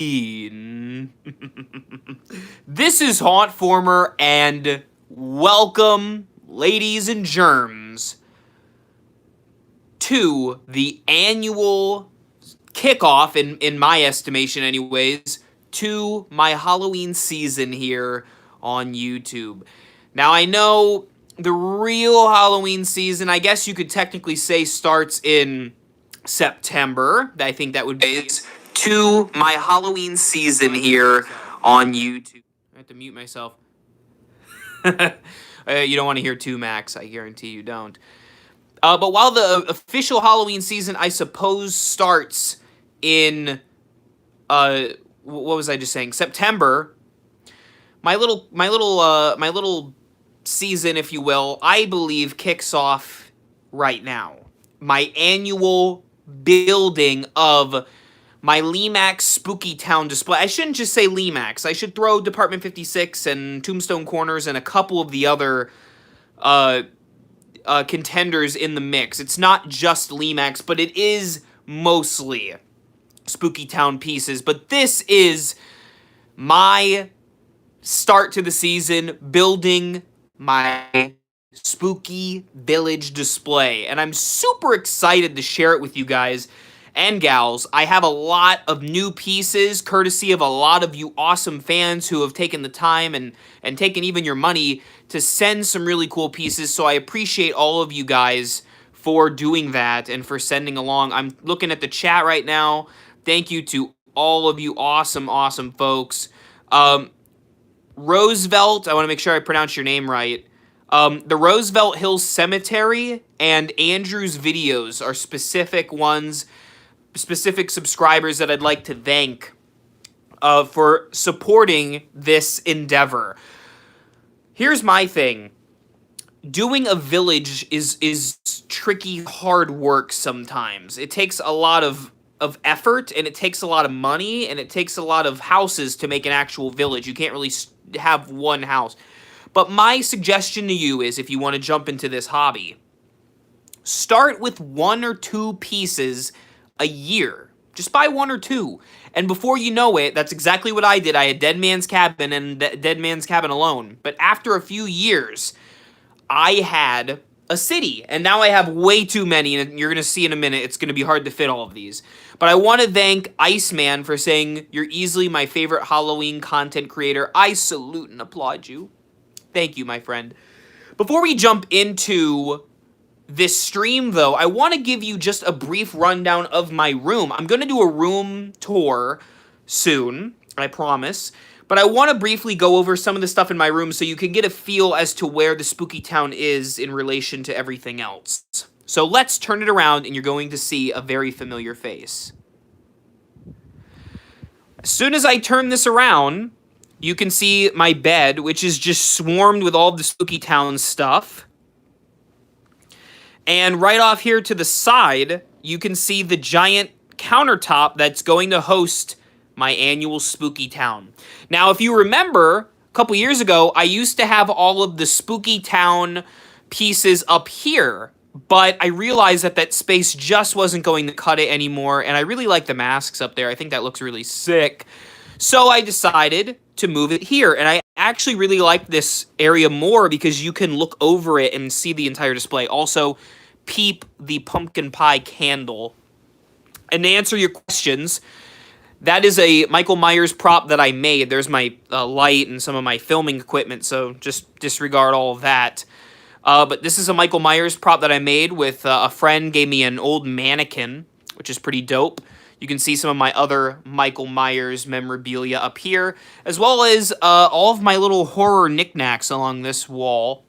This is Hauntformer, and welcome, ladies and germs, to the annual kickoff, in my estimation anyways, to my Halloween season here on YouTube. Now, I know the real Halloween season, I guess you could technically say, starts in September. I think that would be to my Halloween season here on YouTube. I have to mute myself. You don't want to hear 2 Max, I guarantee you don't. But while the official Halloween season, I suppose, starts in what was I just saying? September. My little season, if you will, I believe kicks off right now. My annual building of my Limax Spooky Town display. I shouldn't just say Limax. I should throw Department 56 and Tombstone Corners and a couple of the other contenders in the mix. It's not just Limax, but it is mostly Spooky Town pieces. But this is my start to the season, building my Spooky Village display. And I'm super excited to share it with you guys and gals. I have a lot of new pieces, courtesy of a lot of you awesome fans who have taken the time and taken even your money to send some really cool pieces, so I appreciate all of you guys for doing that and for sending along. I'm looking at the chat right now. Thank you to all of you awesome folks. Roosevelt, I want to make sure I pronounce your name right. The Roosevelt Hills Cemetery and Andrew's videos are specific subscribers that I'd like to thank for supporting this endeavor. Here's my thing. Doing a village is tricky, hard work sometimes. It takes a lot of effort, and it takes a lot of money, and it takes a lot of houses to make an actual village. You can't really have one house. But my suggestion to you is, if you want to jump into this hobby, start with 1 or 2 pieces a year. Just buy 1 or 2. And before you know it, that's exactly what I did. I had Dead Man's Cabin and Dead Man's Cabin alone. But after a few years, I had a city. And now I have way too many, and you're going to see in a minute, it's going to be hard to fit all of these. But I want to thank Iceman for saying, "You're easily my favorite Halloween content creator." I salute and applaud you. Thank you, my friend. Before we jump into this stream, though, I want to give you just a brief rundown of my room. I'm going to do a room tour soon, I promise. But I want to briefly go over some of the stuff in my room so you can get a feel as to where the Spooky Town is in relation to everything else. So let's turn it around, and you're going to see a very familiar face. As soon as I turn this around, you can see my bed, which is just swarmed with all the Spooky Town stuff. And right off here to the side, you can see the giant countertop that's going to host my annual Spooky Town. Now, if you remember, a couple years ago, I used to have all of the Spooky Town pieces up here, but I realized that space just wasn't going to cut it anymore, and I really like the masks up there. I think that looks really sick. So I decided to move it here, and I actually really like this area more because you can look over it and see the entire display. Also, peep the pumpkin pie candle. And to answer your questions, that is a Michael Myers prop that I made. There's my light and some of my filming equipment, so just disregard all of that. But this is a Michael Myers prop that I made with a friend gave me an old mannequin, which is pretty dope. You can see some of my other Michael Myers memorabilia up here, as well as all of my little horror knickknacks along this wall.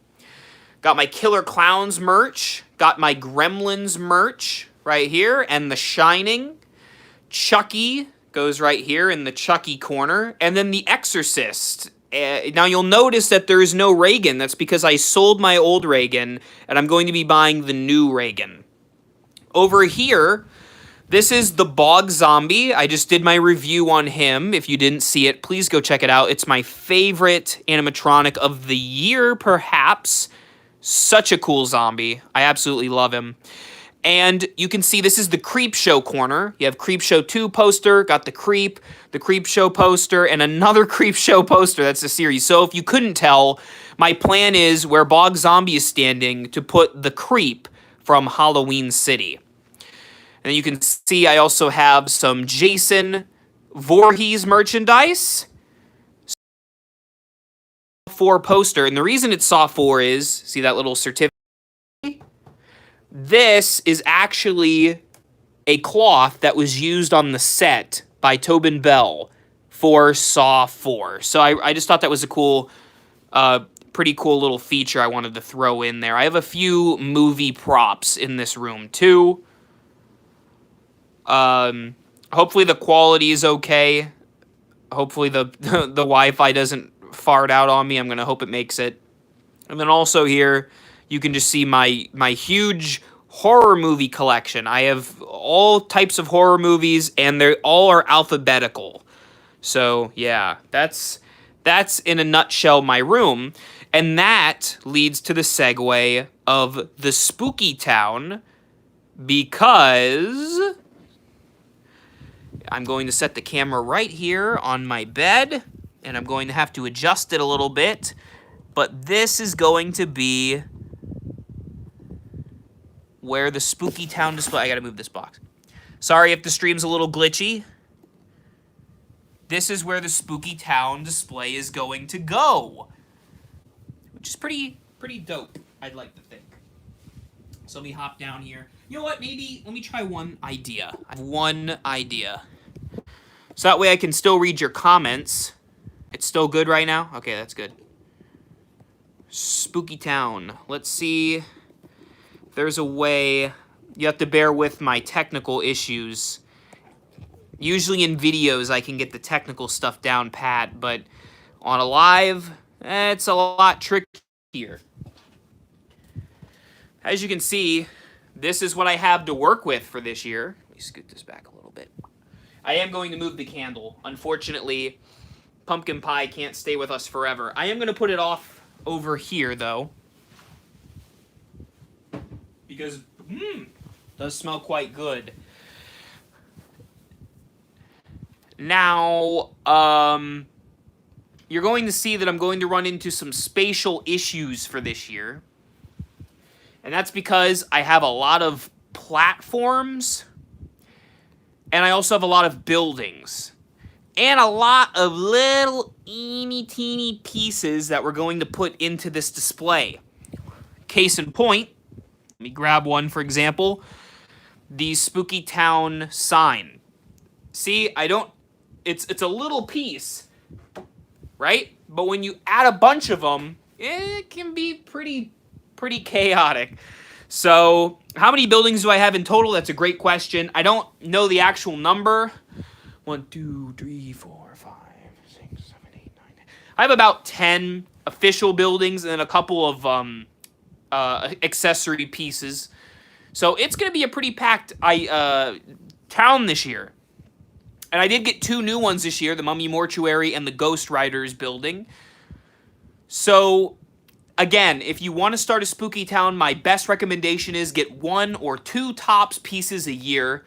Got my Killer Clowns merch, got my Gremlins merch right here, and The Shining. Chucky goes right here in the Chucky corner, and then The Exorcist. Now you'll notice that there is no Reagan. That's because I sold my old Reagan, and I'm going to be buying the new Reagan. Over here, this is the Bog Zombie. I just did my review on him. If you didn't see it, please go check it out. It's my favorite animatronic of the year, perhaps. Such a cool zombie. I absolutely love him. And you can see this is the Creep Show corner. You have Creep Show 2 poster, got the Creep Show poster, and another Creep Show poster. That's the series. So if you couldn't tell, my plan is where Bog Zombie is standing to put the Creep from Halloween City. And you can see I also have some Jason Voorhees merchandise. Saw 4 poster. And the reason it's Saw 4 is, see that little certificate? This is actually a cloth that was used on the set by Tobin Bell for Saw 4. So I just thought that was a cool, pretty cool little feature I wanted to throw in there. I have a few movie props in this room too. Hopefully the quality is okay. Hopefully the Wi-Fi doesn't fart out on me. I'm gonna hope it makes it. And then also here, you can just see my huge horror movie collection. I have all types of horror movies, and they all are alphabetical. So yeah, that's in a nutshell my room. And that leads to the segue of the Spooky Town, because I'm going to set the camera right here on my bed, and I'm going to have to adjust it a little bit. But this is going to be where the Spooky Town display... I gotta move this box. Sorry if the stream's a little glitchy. This is where the Spooky Town display is going to go, which is pretty dope, I'd like to think. So let me hop down here. You know what, maybe let me try one idea. I have one idea. So that way I can still read your comments. It's still good right now? Okay, that's good. Spooky Town. Let's see if there's a way. You have to bear with my technical issues. Usually in videos I can get the technical stuff down pat, but on a live, it's a lot trickier. As you can see, this is what I have to work with for this year. Let me scoot this back a little bit. I am going to move the candle. Unfortunately, pumpkin pie can't stay with us forever. I am going to put it off over here, though, because it does smell quite good. Now, you're going to see that I'm going to run into some spatial issues for this year. And that's because I have a lot of platforms, and I also have a lot of buildings, and a lot of little teeny pieces that we're going to put into this display. Case in point, let me grab one, for example, the Spooky Town sign. See, it's a little piece, right? But when you add a bunch of them, it can be pretty chaotic. So, how many buildings do I have in total? That's a great question. I don't know the actual number. 1, 2, 3, 4, 5, 6, 7, 8, 9, 10. I have about 10 official buildings and a couple of accessory pieces. So it's going to be a pretty packed town this year. And I did get 2 new ones this year, the Mummy Mortuary and the Ghost Riders building. So, again, if you want to start a spooky town, my best recommendation is get 1 or 2 tops pieces a year.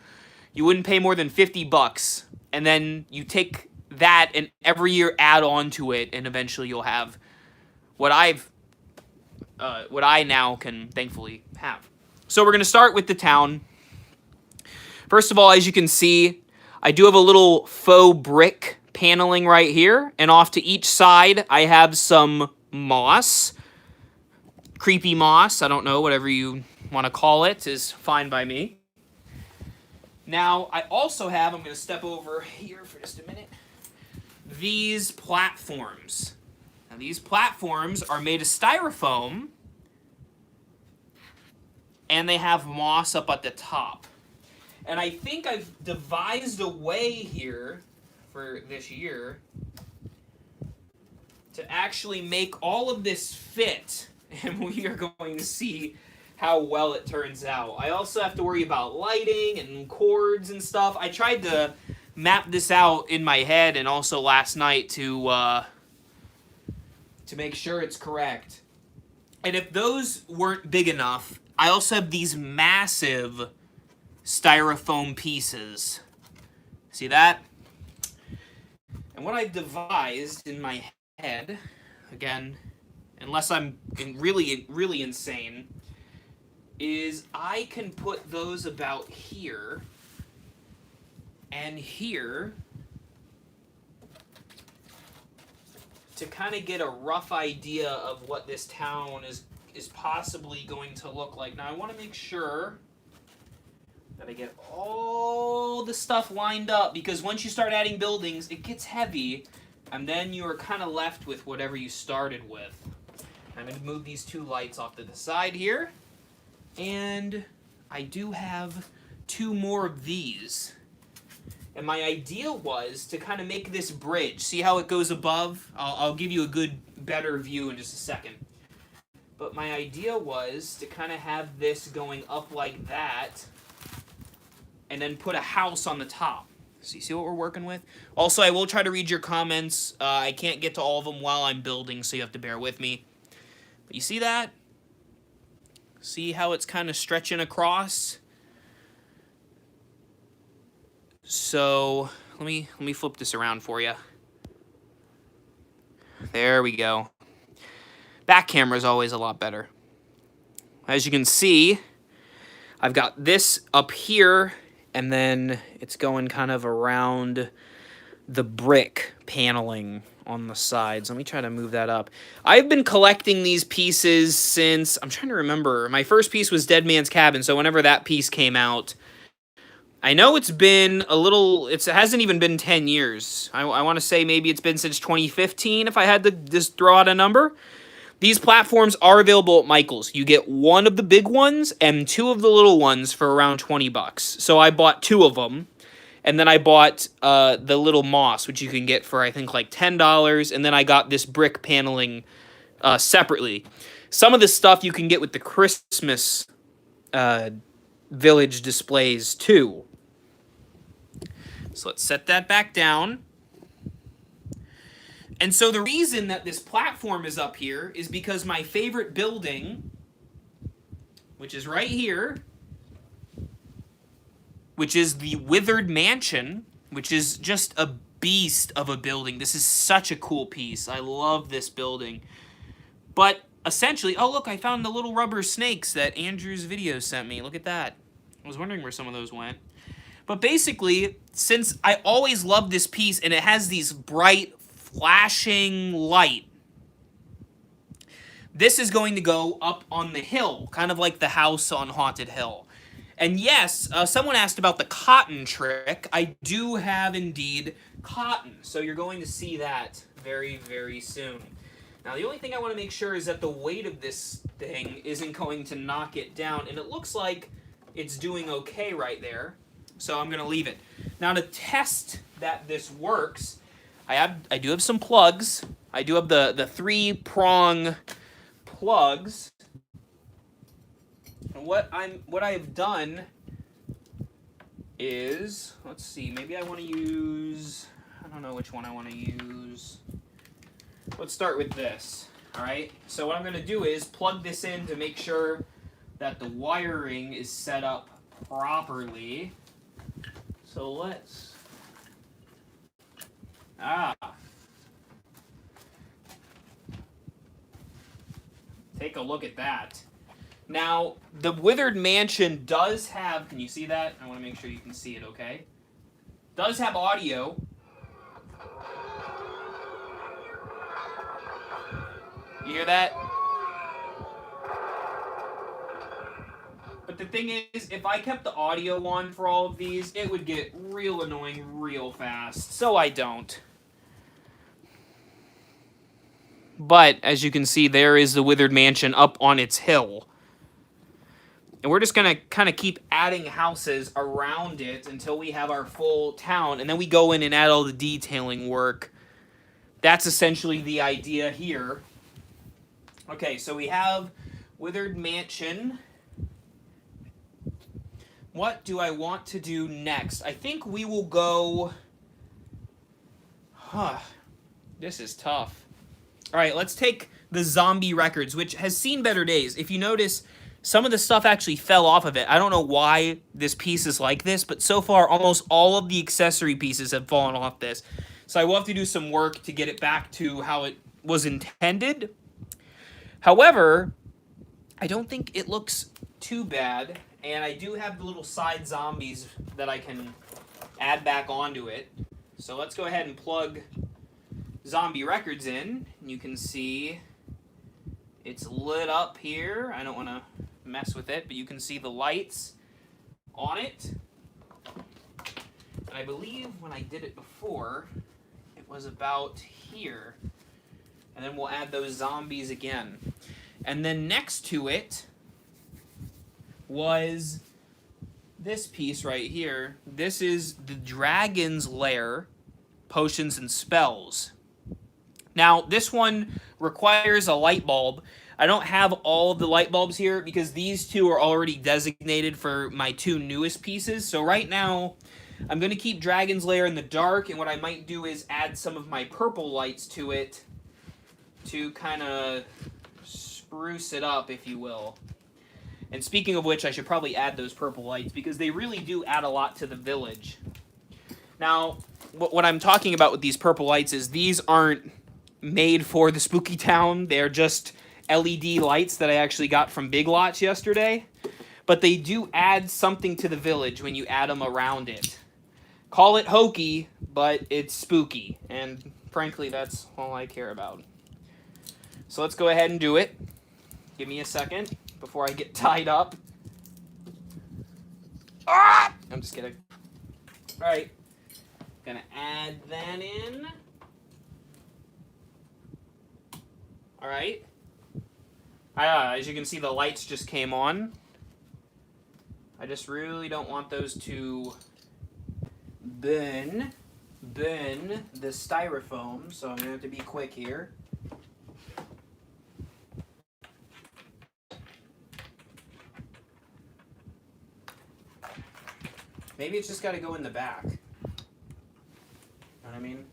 You wouldn't pay more than $50. And then you take that and every year add on to it, and eventually you'll have what I now can thankfully have. So we're going to start with the town. First of all, as you can see, I do have a little faux brick paneling right here, and off to each side I have some moss. Creepy moss, I don't know, whatever you want to call it is fine by me. Now, I also have, I'm going to step over here for just a minute, these platforms. Now, these platforms are made of styrofoam, and they have moss up at the top. And I think I've devised a way here for this year to actually make all of this fit, and we are going to see how well it turns out. I also have to worry about lighting and cords and stuff. I tried to map this out in my head and also last night to make sure it's correct. And if those weren't big enough, I also have these massive styrofoam pieces. See that? And what I've devised in my head, again, unless I'm really, really insane, is I can put those about here and here to kind of get a rough idea of what this town is possibly going to look like. Now I want to make sure that I get all the stuff lined up, because once you start adding buildings, it gets heavy, and then you are kind of left with whatever you started with. I'm going to move these two lights off to the side here, and I do have 2 more of these. And my idea was to kind of make this bridge. See how it goes above? I'll give you a better view in just a second. But my idea was to kind of have this going up like that, and then put a house on the top. So you see what we're working with? Also, I will try to read your comments. I can't get to all of them while I'm building, so you have to bear with me. But you see that? See how it's kind of stretching across? So let me flip this around for you. There we go. Back camera is always a lot better. As you can see, I've got this up here, and then it's going kind of around the brick paneling on the sides. Let me try to move that up. I've been collecting these pieces since, I'm trying to remember, my first piece was Dead Man's Cabin, so whenever that piece came out, I know it's been a little, it hasn't even been 10 years. I want to say maybe it's been since 2015, if I had to just throw out a number. These platforms are available at Michael's. You get 1 of the big ones and 2 of the little ones for around $20. So I bought 2 of them, and then I bought the little moss, which you can get for I think like $10, and then I got this brick paneling separately. Some of this stuff you can get with the Christmas village displays too. So let's set that back down. And so the reason that this platform is up here is because my favorite building, which is right here, which is the Withered Mansion, which is just a beast of a building. This is such a cool piece. I love this building. But essentially, oh look, I found the little rubber snakes that Andrew's video sent me. Look at that. I was wondering where some of those went. But basically, since I always loved this piece, and it has these bright, flashing light, this is going to go up on the hill, kind of like the house on Haunted Hill. And yes, someone asked about the cotton trick. I do have, indeed, cotton. So you're going to see that very, very soon. Now, the only thing I want to make sure is that the weight of this thing isn't going to knock it down. And it looks like it's doing okay right there. So I'm going to leave it. Now, to test that this works, I do have some plugs. I do have the 3-prong plugs. And what I have done is, let's see, maybe I want to use, I don't know which one I want to use. Let's start with this. All right. So what I'm going to do is plug this in to make sure that the wiring is set up properly. So let's take a look at that. Now, the Withered Mansion does have, can you see that? I want to make sure you can see it, okay? Does have audio. You hear that? But the thing is, if I kept the audio on for all of these, it would get real annoying real fast. So I don't. But, as you can see, there is the Withered Mansion up on its hill. And we're just going to kind of keep adding houses around it until we have our full town. And then we go in and add all the detailing work. That's essentially the idea here. Okay, so we have Withered Mansion. What do I want to do next? I think we will go... This is tough. All right, let's take the Zombie Records, which has seen better days. If you notice, some of the stuff actually fell off of it. I don't know why this piece is like this, but so far almost all of the accessory pieces have fallen off this. So I will have to do some work to get it back to how it was intended. However, I don't think it looks too bad, and I do have the little side zombies that I can add back onto it. So let's go ahead and plug Zombie Records in, and you can see it's lit up here. I don't want to mess with it, but you can see the lights on it. And I believe when I did it before, it was about here. And then we'll add those zombies again. And then next to it was this piece right here. This is the Dragon's Lair Potions and Spells. Now, this one requires a light bulb. I don't have all of the light bulbs here because these two are already designated for my two newest pieces. So right now, I'm going to keep Dragon's Lair in the dark, and what I might do is add some of my purple lights to it to kind of spruce it up, if you will. And speaking of which, I should probably add those purple lights because they really do add a lot to the village. Now, what I'm talking about with these purple lights is these aren't made for the spooky town. They're just LED lights that I actually got from Big Lots yesterday. But they do add something to the village when you add them around it. Call it hokey, but it's spooky. And frankly, that's all I care about. So let's go ahead and do it. Give me a second before I get tied up. Ah! I'm just kidding. Alright. Gonna add that in. Alright. As you can see, the lights just came on. I just really don't want those to burn the styrofoam, so I'm going to have to be quick here. Maybe it's just got to go in the back. You know what I mean?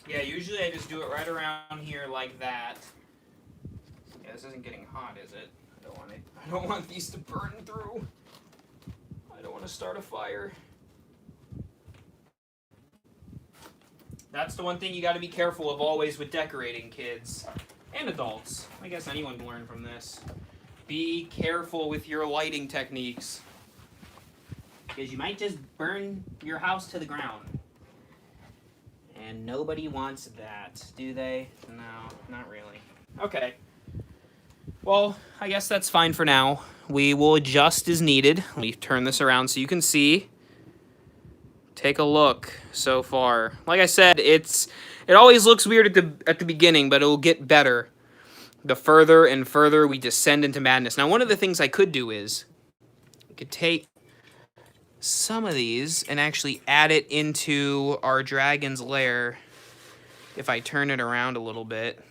Yeah, usually I just do it right around here like that. Yeah, this isn't getting hot, is it? I don't want it. I don't want these to burn through. I don't want to start a fire. That's the one thing you got to be careful of always with decorating, kids. And adults. I guess anyone can learn from this. Be careful with your lighting techniques. Because you might just burn your house to the ground. And nobody wants that, do they? No, not really. Okay. Well, I guess that's fine for now. We will adjust as needed. Let me turn this around so you can see. Take a look so far. Like I said, it always looks weird at the beginning, but it will get better the further and further we descend into madness. Now, one of the things I could do is I could take some of these and actually add it into our Dragon's Lair if I turn it around a little bit.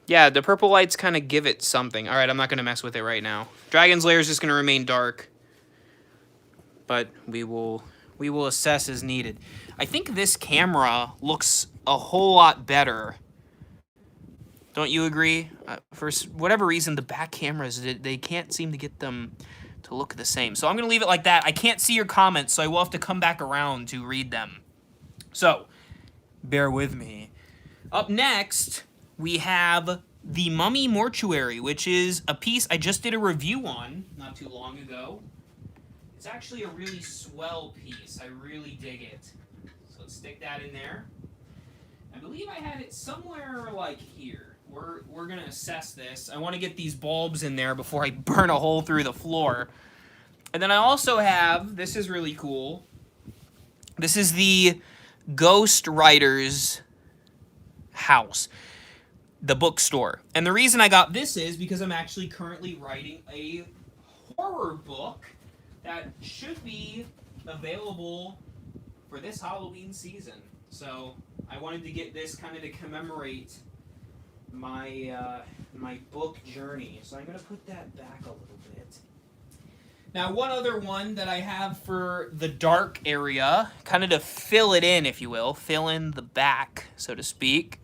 Yeah, the purple lights kind of give it something. All right, I'm not going to mess with it right now. Dragon's Lair is just going to remain dark. But we will assess as needed. I think this camera looks a whole lot better. Don't you agree? For whatever reason, the back cameras, they can't seem to get them to look the same. So I'm going to leave it like that. I can't see your comments, so I will have to come back around to read them. So, bear with me. Up next, we have the Mummy Mortuary, which is a piece I just did a review on not too long ago. It's actually a really swell piece. I really dig it. So let's stick that in there. I believe I had it somewhere like here. We're going to assess this. I want to get these bulbs in there before I burn a hole through the floor. And then I also have, this is really cool. This is the Ghost Writer's House, the bookstore. And the reason I got this is because I'm actually currently writing a horror book that should be available for this Halloween season. So I wanted to get this kind of to commemorate my my book journey. So I'm going to put that back a little bit. Now, one other one that I have for the dark area, kind of to fill it in, if you will, fill in the back, so to speak,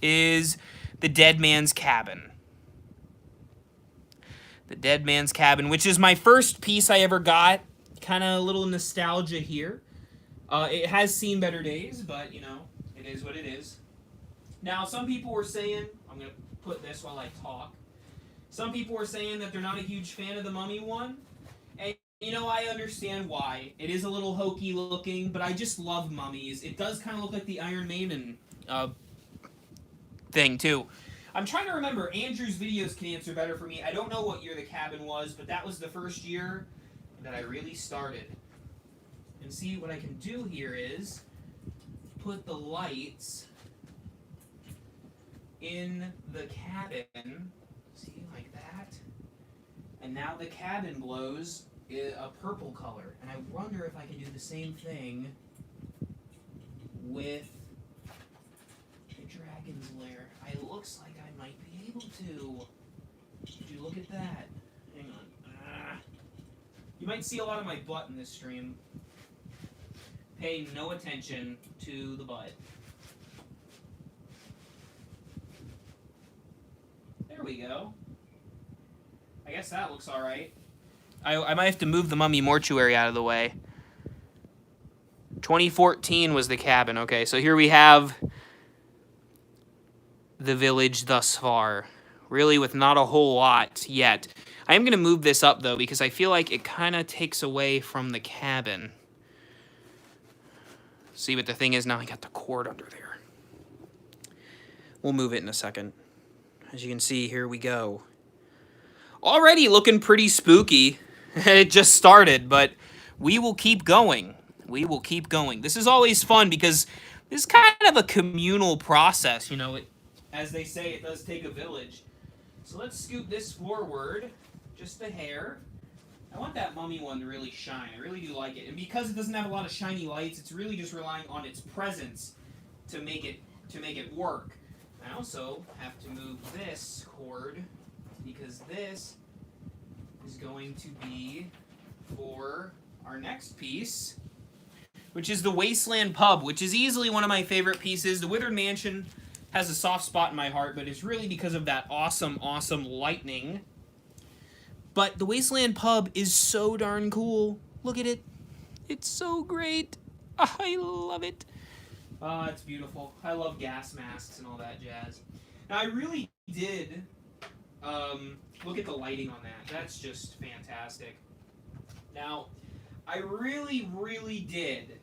is the Dead Man's Cabin. The Dead Man's Cabin, which is my first piece I ever got. Kind of a little nostalgia here. It has seen better days, but, you know, it is what it is. Now, some people were saying, I'm going to put this while I talk. Some people were saying that they're not a huge fan of the Mummy one. And, you know, I understand why. It is a little hokey looking, but I just love mummies. It does kind of look like the Iron Maiden thing, too. I'm trying to remember. Andrew's videos can answer better for me. I don't know what year the cabin was, but that was the first year that I really started. And see, what I can do here is put the lights in the cabin. See, like that. And now the cabin glows a purple color. And I wonder if I can do the same thing with the Dragon's Lair. It looks like I might be able to. Would you look at that? Hang on. You might see a lot of my butt in this stream. Pay no attention to the butt. There we go. I guess that looks alright. I might have to move the Mummy Mortuary out of the way. 2014 was the cabin. Okay, so here we have the village thus far. Really with not a whole lot yet. I am going to move this up, though, because I feel like it kind of takes away from the cabin. See, but the thing is, now I got the cord under there. We'll move it in a second. As you can see, here we go. Already looking pretty spooky. It just started, but we will keep going. We will keep going. This is always fun because this is kind of a communal process, you know. As they say, it does take a village. So let's scoot this forward just a hair. I want that mummy one to really shine. I really do like it. And because it doesn't have a lot of shiny lights, it's really just relying on its presence to make it work. I also have to move this cord because this is going to be for our next piece, which is the Wasteland Pub, which is easily one of my favorite pieces. The Withered Mansion has a soft spot in my heart, but it's really because of that awesome, awesome lightning. But the Wasteland Pub is so darn cool. Look at it. It's so great. I love it. Oh, it's beautiful. I love gas masks and all that jazz. Now, I really did look at the lighting on that. That's just fantastic. Now, I really, really did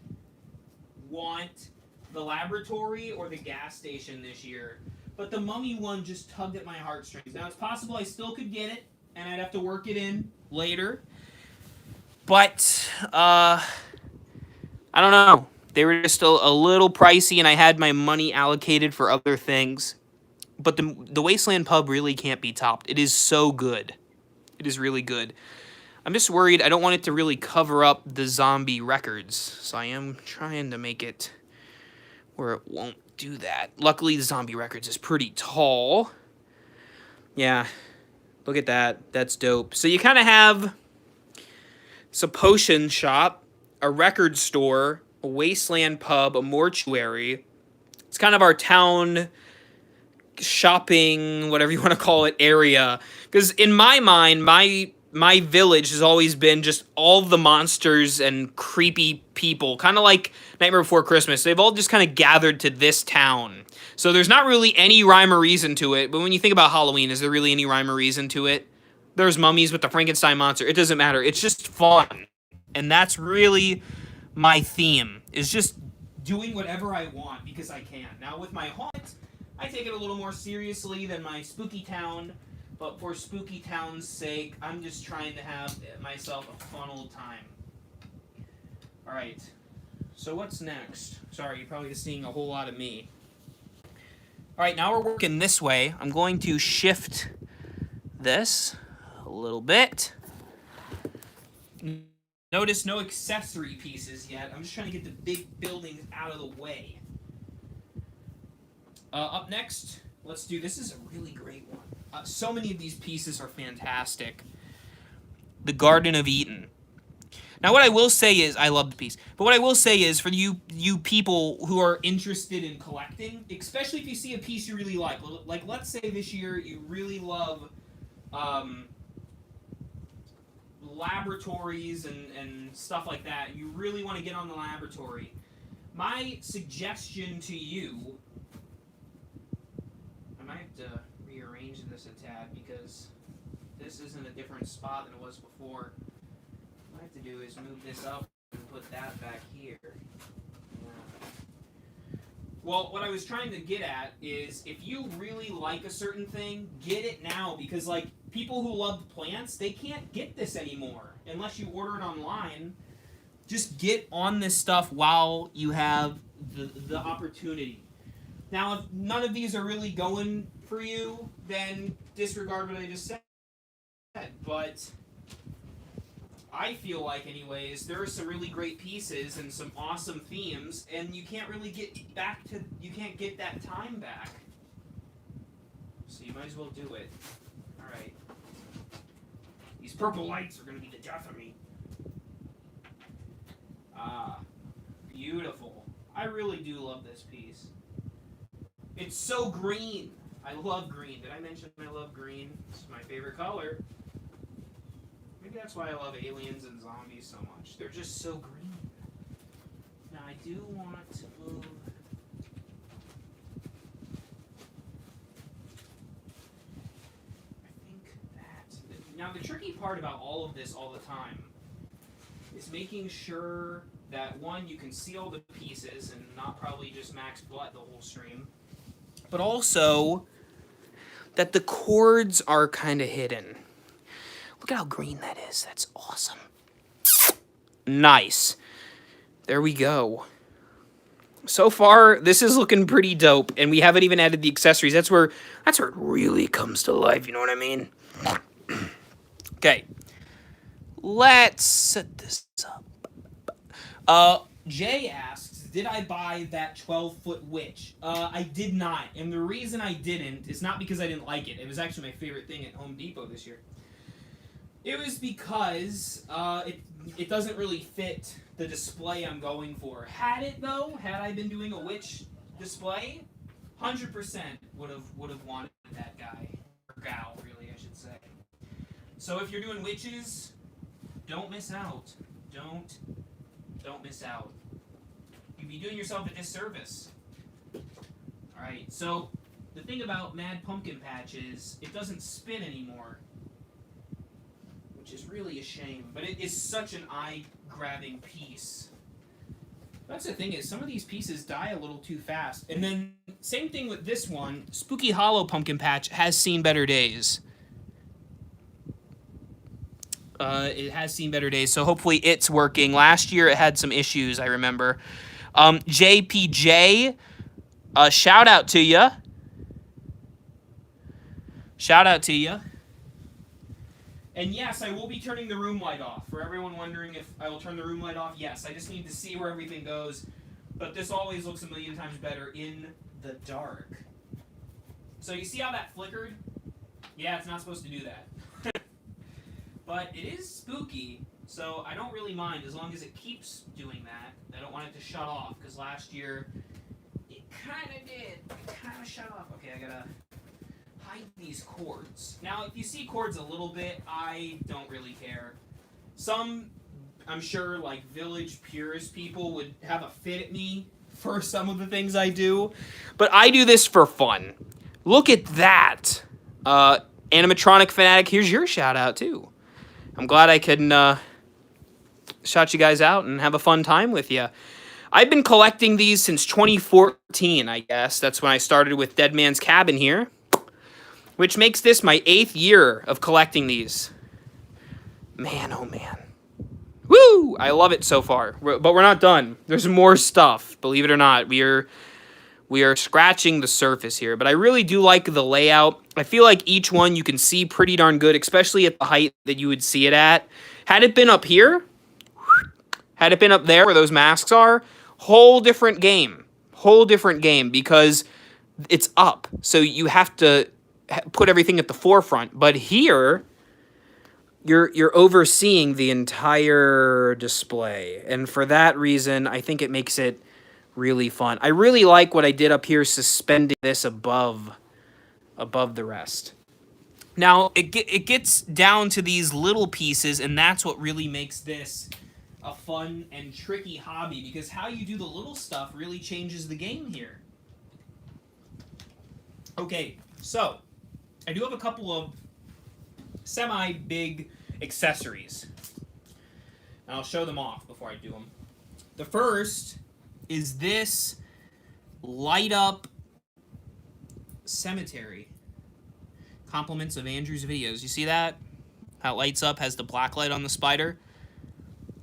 want the laboratory or the gas station this year, but the Mummy one just tugged at my heartstrings. Now, it's possible I still could get it, and I'd have to work it in later. But, I don't know. They were just a little pricey, and I had my money allocated for other things. But the Wasteland Pub really can't be topped. It is so good. It is really good. I'm just worried I don't want it to really cover up the zombie records. So I am trying to make it where it won't do that. Luckily, the zombie records is pretty tall. Yeah. Look at that. That's dope. So you kind of have it's a potion shop, a record store, a Wasteland Pub, a mortuary. It's kind of our town shopping, whatever you want to call it, area. Because in my mind, my village has always been just all the monsters and creepy people. Kind of like Nightmare Before Christmas. They've all just kind of gathered to this town. So there's not really any rhyme or reason to it. But when you think about Halloween, is there really any rhyme or reason to it? There's mummies with the Frankenstein monster. It doesn't matter. It's just fun. And that's really my theme, is just doing whatever I want because I can. Now with my haunt, I take it a little more seriously than my spooky town. But for spooky town's sake, I'm just trying to have myself a fun old time. Alright, so what's next? Sorry, you're probably just seeing a whole lot of me. Alright, now we're working this way. I'm going to shift this a little bit. Notice no accessory pieces yet. I'm just trying to get the big buildings out of the way. Up next, let's do, this is a really great one. So many of these pieces are fantastic. The Garden of Eden. Now, what I will say is, I love the piece, but what I will say is, for you people who are interested in collecting, especially if you see a piece you really like let's say this year you really love laboratories and stuff like that, you really want to get on the laboratory, my suggestion to you, I might have to rearrange this a tad because this is in a different spot than it was before. What I have to do is move this up and put that back here. Well, what I was trying to get at is if you really like a certain thing, get it now, because like people who love plants, they can't get this anymore unless you order it online. Just get on this stuff while you have the opportunity. Now, if none of these are really going for you, then disregard what I just said. But I feel like, anyways, there are some really great pieces and some awesome themes, and you can't really get back to, you can't get that time back. So you might as well do it. Alright. These purple lights are going to be the death of me. Ah, beautiful. I really do love this piece. It's so green. I love green. Did I mention I love green? It's my favorite color. Maybe that's why I love aliens and zombies so much. They're just so green. Now I do want to move. I think that. Now the tricky part about all of this all the time is making sure that, one, you can see all the pieces and not probably just max butt the whole stream, but also that the chords are kind of hidden. Look at how green that is. That's awesome. Nice. There we go. So far, this is looking pretty dope, and we haven't even added the accessories. That's where it really comes to life, you know what I mean? Okay. Let's set this up. Jay asks, did I buy that 12-foot witch? I did not, and the reason I didn't is not because I didn't like it. It was actually my favorite thing at Home Depot this year. It was because it doesn't really fit the display I'm going for. Had it though, had I been doing a witch display, 100% would have wanted that guy or gal, really, I should say. So if you're doing witches, don't miss out. Don't miss out. You'd be doing yourself a disservice. All right. So the thing about Mad Pumpkin Patch is it doesn't spin anymore, which is really a shame, but it is such an eye-grabbing piece. That's the thing, is some of these pieces die a little too fast. And then, same thing with this one, Spooky Hollow Pumpkin Patch has seen better days. It has seen better days, so hopefully it's working. Last year it had some issues, I remember. JPJ, shout out to ya. Shout out to ya. And yes, I will be turning the room light off. For everyone wondering if I will turn the room light off, yes, I just need to see where everything goes. But this always looks a million times better in the dark. So you see how that flickered? Yeah, it's not supposed to do that. But it is spooky, so I don't really mind as long as it keeps doing that. I don't want it to shut off, because last year it kind of did. It kind of shut off. Okay, I gotta hide these cords. Now, if you see cords a little bit, I don't really care. Some, I'm sure, like village purist people would have a fit at me for some of the things I do, but I do this for fun. Look at that. Animatronic Fanatic, here's your shout out too. I'm glad I could shout you guys out and have a fun time with you. I've been collecting these since 2014, I guess. That's when I started with Dead Man's Cabin here, which makes this my 8th year of collecting these. Man, oh man. Woo! I love it so far, but we're not done. There's more stuff, believe it or not. We are scratching the surface here, but I really do like the layout. I feel like each one you can see pretty darn good, especially at the height that you would see it at. Had it been up here, had it been up there where those masks are, whole different game, because it's up. So you have to put everything at the forefront. But here, you're overseeing the entire display, and for that reason, I think it makes it really fun. I really like what I did up here, suspending this above the rest. Now, it gets down to these little pieces, and that's what really makes this a fun and tricky hobby, because how you do the little stuff really changes the game here. Okay, so I do have a couple of semi-big accessories, and I'll show them off before I do them. The first is this light-up cemetery. Compliments of Andrew's videos. You see that? How it lights up, has the black light on the spider.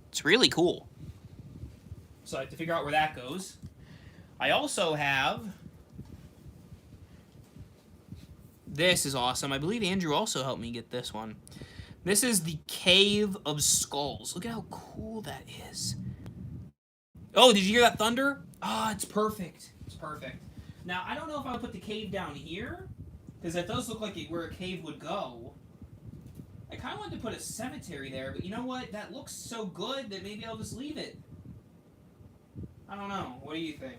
It's really cool. So I have to figure out where that goes. I also have... This is awesome. I believe Andrew also helped me get this one. This is the Cave of Skulls. Look at how cool that is. Oh, did you hear that thunder? Oh, it's perfect. It's perfect. Now, I don't know if I'll put the cave down here, because that does look like where a cave would go. I kind of wanted to put a cemetery there, but you know what? That looks so good that maybe I'll just leave it. I don't know. What do you think?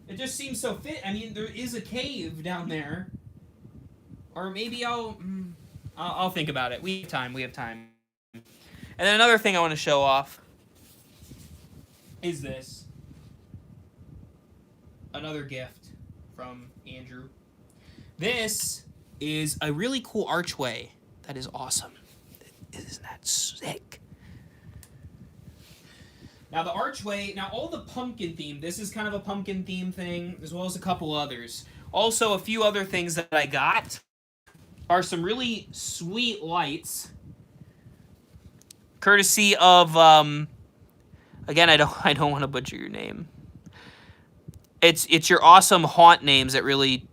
It just seems so fit. I mean, there is a cave down there. Or maybe I'll think about it. We have time. We have time. And then another thing I want to show off is this. Another gift from Andrew. This is a really cool archway. That is awesome. Isn't that sick? Now the archway, all the pumpkin theme, this is kind of a pumpkin theme thing, as well as a couple others. Also, a few other things that I got are some really sweet lights, courtesy of, again, I don't want to butcher your name. It's your awesome haunt names that really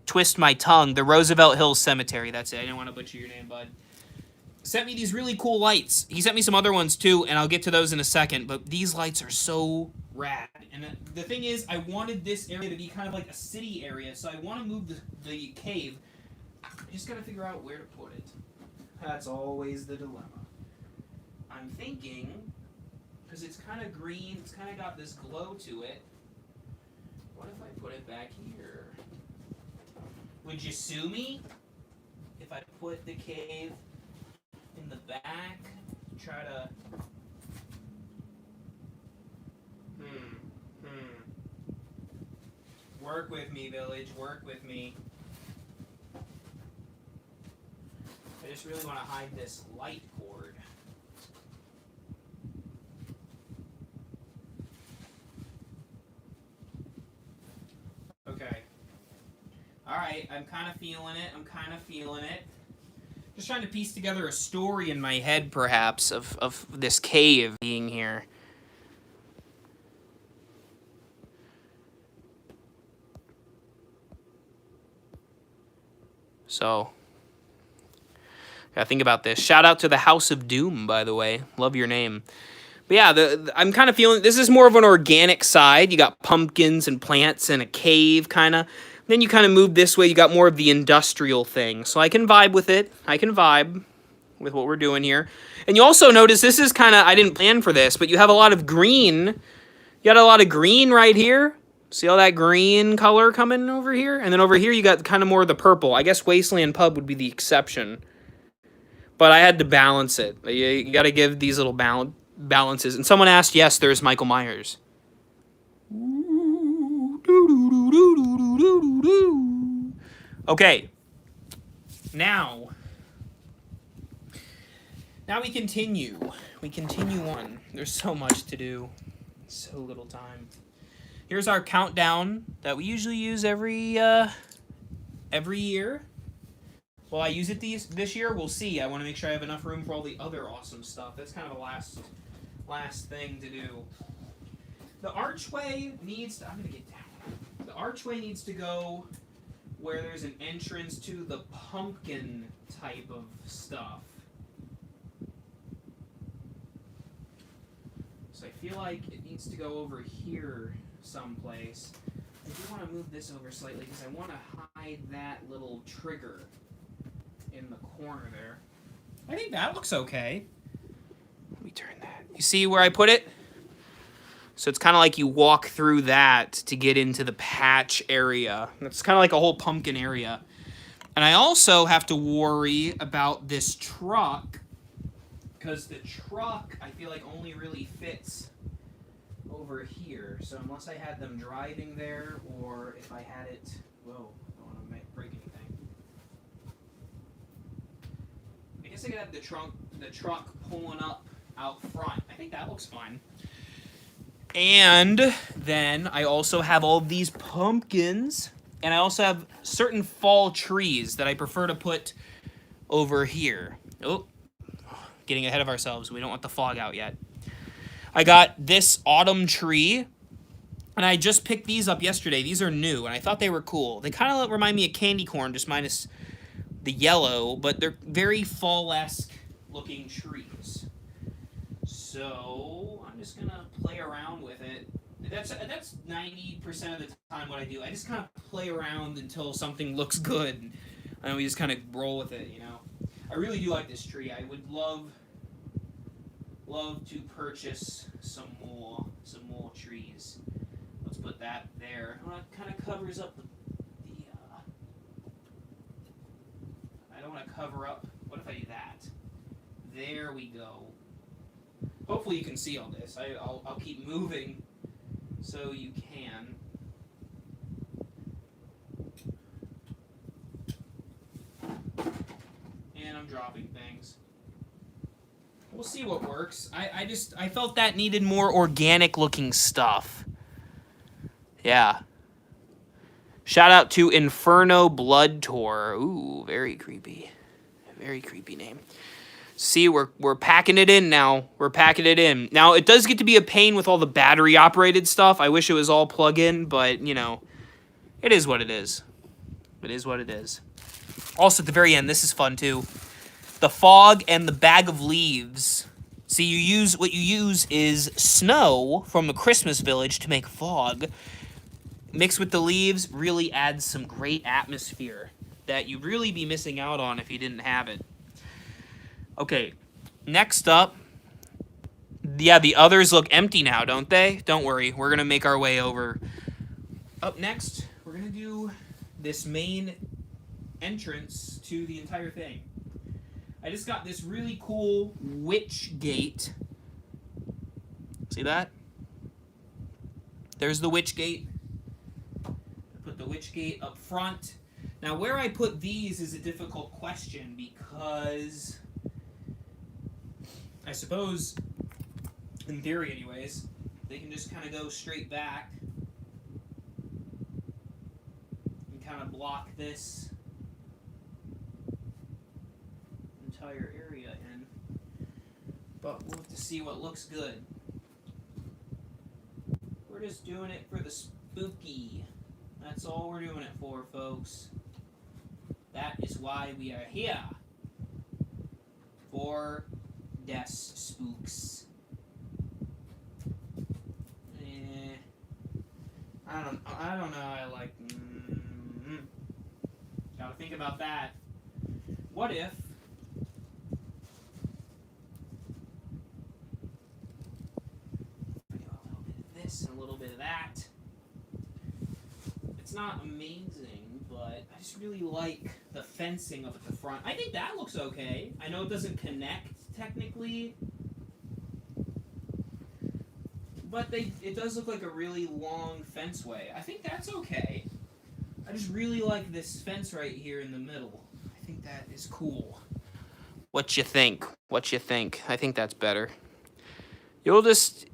twist my tongue. The Roosevelt Hills Cemetery, that's it. I didn't want to butcher your name, bud. Sent me these really cool lights. He sent me some other ones too, and I'll get to those in a second, but these lights are so rad. And the thing is, I wanted this area to be kind of like a city area, so I want to move the cave. I just gotta figure out where to put it. That's always the dilemma. I'm thinking, because it's kind of green, it's kind of got this glow to it, what if I put it back here? Would you sue me if I put the cave in the back, try to... Work with me, village, work with me. I just really want to hide this light cord. Okay. Alright, I'm kind of feeling it. Just trying to piece together a story in my head, perhaps, of this cave being here. So, gotta think about this. Shout out to the House of Doom, by the way. Love your name. But yeah, I'm kind of feeling, this is more of an organic side. You got pumpkins and plants and a cave, kind of. Then you kind of move this way, you got more of the industrial thing. So I can vibe with it. I can vibe with what we're doing here. And you also notice this is kind of, I didn't plan for this, but you have a lot of green. You got a lot of green right here. See all that green color coming over here? And then over here you got kind of more of the purple. I guess Wasteland Pub would be the exception. But I had to balance it. You got to give these little balances. And someone asked, yes, there's Michael Myers. Okay. Now we continue. We continue on. There's so much to do. So little time. Here's our countdown that we usually use every year. Will I use it this year? We'll see. I want to make sure I have enough room for all the other awesome stuff. That's kind of a last thing to do. The archway needs to... I'm going to get down. The archway needs to go where there's an entrance to the pumpkin type of stuff. So I feel like it needs to go over here someplace. I do want to move this over slightly because I want to hide that little trigger in the corner there. I think that looks okay. Let me turn that. You see where I put it? So it's kind of like you walk through that to get into the patch area. It's kind of like a whole pumpkin area. And I also have to worry about this truck, because the truck, I feel like, only really fits over here. So unless I had them driving there, or if I had it... Whoa, I don't want to break anything. I guess I could have the truck pulling up out front. I think that looks fine. And then I also have all these pumpkins. And I also have certain fall trees that I prefer to put over here. Oh, getting ahead of ourselves. We don't want the fog out yet. I got this autumn tree, and I just picked these up yesterday. These are new, and I thought they were cool. They kind of remind me of candy corn, just minus the yellow, but they're very fall-esque looking trees. So I'm just going to play around with it. That's 90% of the time what I do. I just kind of play around until something looks good, and we just kind of roll with it, you know. I really do like this tree. I would love to purchase some more trees. Let's put that there. Well, that kind of covers up the I don't want to cover up. What if I do that? There we go. Hopefully you can see all this. I'll keep moving so you can. And I'm dropping things. We'll see what works. I felt that needed more organic looking stuff. Yeah. Shout out to Inferno Blood Tour. Ooh, very creepy. Very creepy name. See, we're packing it in now. We're packing it in. Now, it does get to be a pain with all the battery-operated stuff. I wish it was all plug-in, but, you know, it is what it is. It is what it is. Also, at the very end, this is fun, too. The fog and the bag of leaves. See, what you use is snow from the Christmas village to make fog. Mixed with the leaves, really adds some great atmosphere that you'd really be missing out on if you didn't have it. Okay, next up, yeah, the others look empty now, don't they? Don't worry, we're going to make our way over. Up next, we're going to do this main entrance to the entire thing. I just got this really cool witch gate. See that? There's the witch gate. Put the witch gate up front. Now, where I put these is a difficult question because... I suppose, in theory anyways, they can just kind of go straight back and kind of block this entire area in. But we'll have to see what looks good. We're just doing it for the spooky. That's all we're doing it for, folks. That is why we are here. For Des spooks. I don't know. I like. Gotta think about that. What if? I do a little bit of this and a little bit of that. It's not amazing, but I just really like the fencing up at the front. I think that looks okay. I know it doesn't connect technically, but it does look like a really long fenceway. I think that's okay. I just really like this fence right here in the middle. I think that is cool. What you think? What you think? I think that's better. You'll just...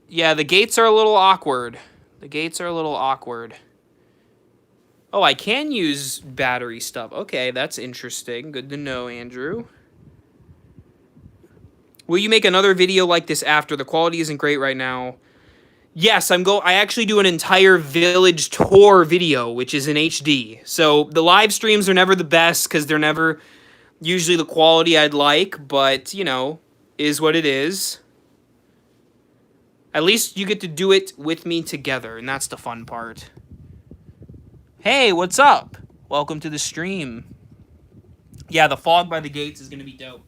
Yeah, the gates are a little awkward. The gates are a little awkward. Oh, I can use battery stuff. Okay, that's interesting. Good to know, Andrew. Will you make another video like this after? The quality isn't great right now. Yes, I actually do an entire village tour video, which is in HD. So the live streams are never the best because they're never usually the quality I'd like, but, you know, is what it is. At least you get to do it with me together, and that's the fun part. Hey, what's up? Welcome to the stream. Yeah, the fog by the gates is going to be dope.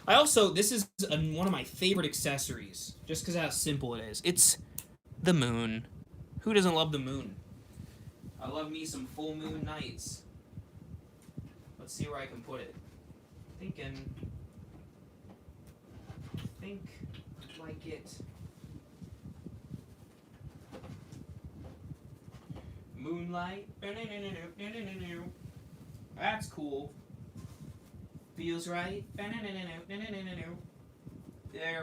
I also, this is one of my favorite accessories, just because of how simple it is. It's the moon. Who doesn't love the moon? I love me some full moon nights. Let's see where I can put it. I think like it. Moonlight. That's cool. Feels right. There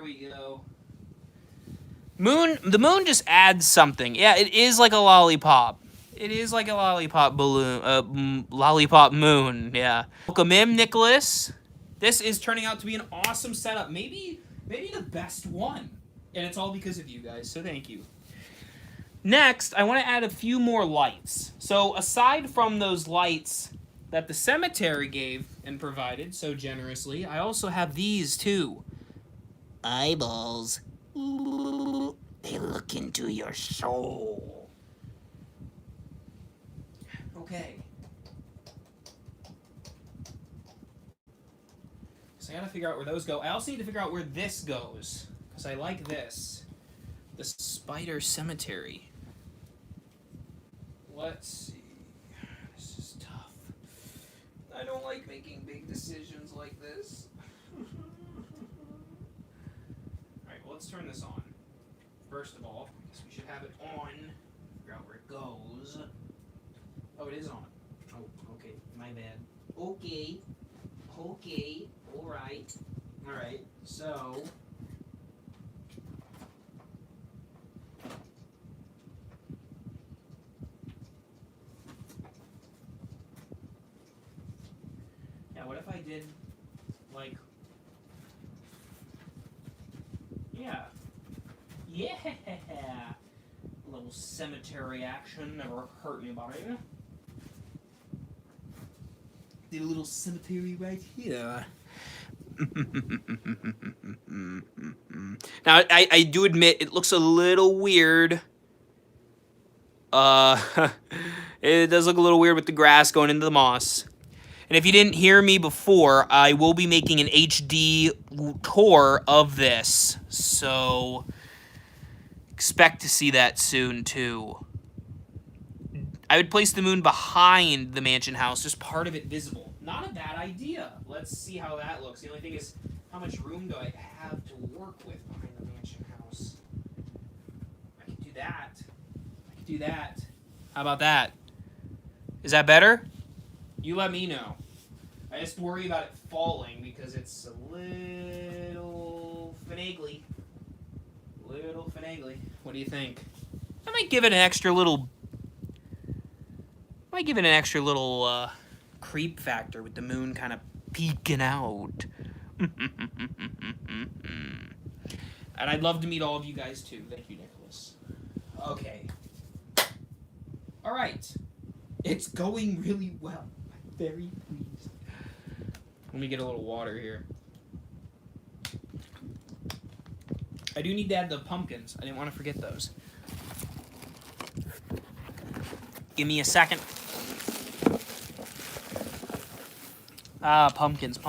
we go. The moon just adds something. Yeah, it is like a lollipop. It is like a lollipop balloon, lollipop moon, yeah. Welcome in, Nicholas. This is turning out to be an awesome setup. Maybe the best one. And it's all because of you guys, so thank you. Next, I want to add a few more lights. So aside from those lights that the cemetery gave and provided so generously, I also have these too. Eyeballs. Ooh, they look into your soul. Okay. So I gotta figure out where those go. I also need to figure out where this goes, because I like this. The spider cemetery. Let's see. This is tough. I don't like making big decisions like this. Alright, well, let's turn this on. First of all, I guess we should have it on. Figure out where it goes. Oh, it is on. Oh, okay. My bad. Okay. Okay. Alright. Alright. So... what if I did, like, yeah, a little cemetery action, never hurt anybody. Did a little cemetery right here. Now, I do admit, it looks a little weird. It does look a little weird with the grass going into the moss. And if you didn't hear me before, I will be making an HD tour of this. So, expect to see that soon, too. I would place the moon behind the mansion house, just part of it visible. Not a bad idea. Let's see how that looks. The only thing is, how much room do I have to work with behind the mansion house? I could do that. I could do that. How about that? Is that better? You let me know. I just worry about it falling because it's a little finagly. Little finagly. What do you think? I might give it an extra little... creep factor with the moon kind of peeking out. And I'd love to meet all of you guys too. Thank you, Nicholas. Okay. All right. It's going really well. I'm very pleased. Let me get a little water here. I do need to add the pumpkins. I didn't want to forget those. Give me a second. Ah, pumpkins.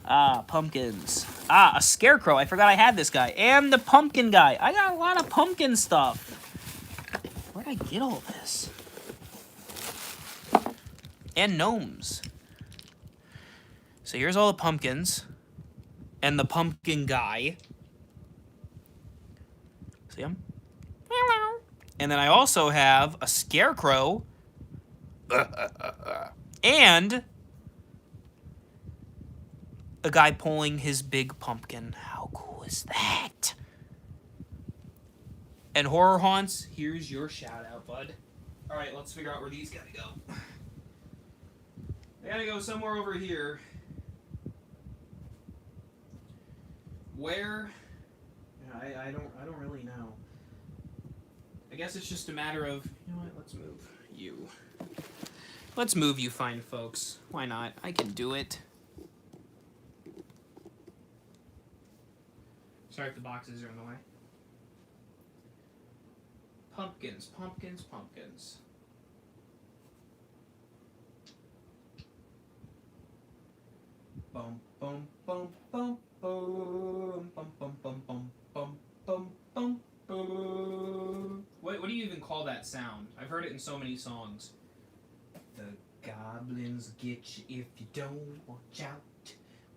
Ah, pumpkins. Ah, a scarecrow. I forgot I had this guy. And the pumpkin guy. I got a lot of pumpkin stuff. Where'd I get all this? And gnomes. So here's all the pumpkins. And the pumpkin guy. See him? And then I also have a scarecrow. And a guy pulling his big pumpkin. How cool is that? And Horror Haunts, here's your shout out, bud. Alright, let's figure out where these gotta go. They gotta go somewhere over here. Where? I don't really know. I guess it's just a matter of, you know what, let's move you. Let's move you fine folks. Why not? I can do it. Sorry if the boxes are in the way. Pumpkins. Bum, bum, bum, bum, bum, bum, bum, bum, bum, bum, bum, bum, bum. What do you even call that sound? I've heard it in so many songs. The goblins get you if you don't watch out.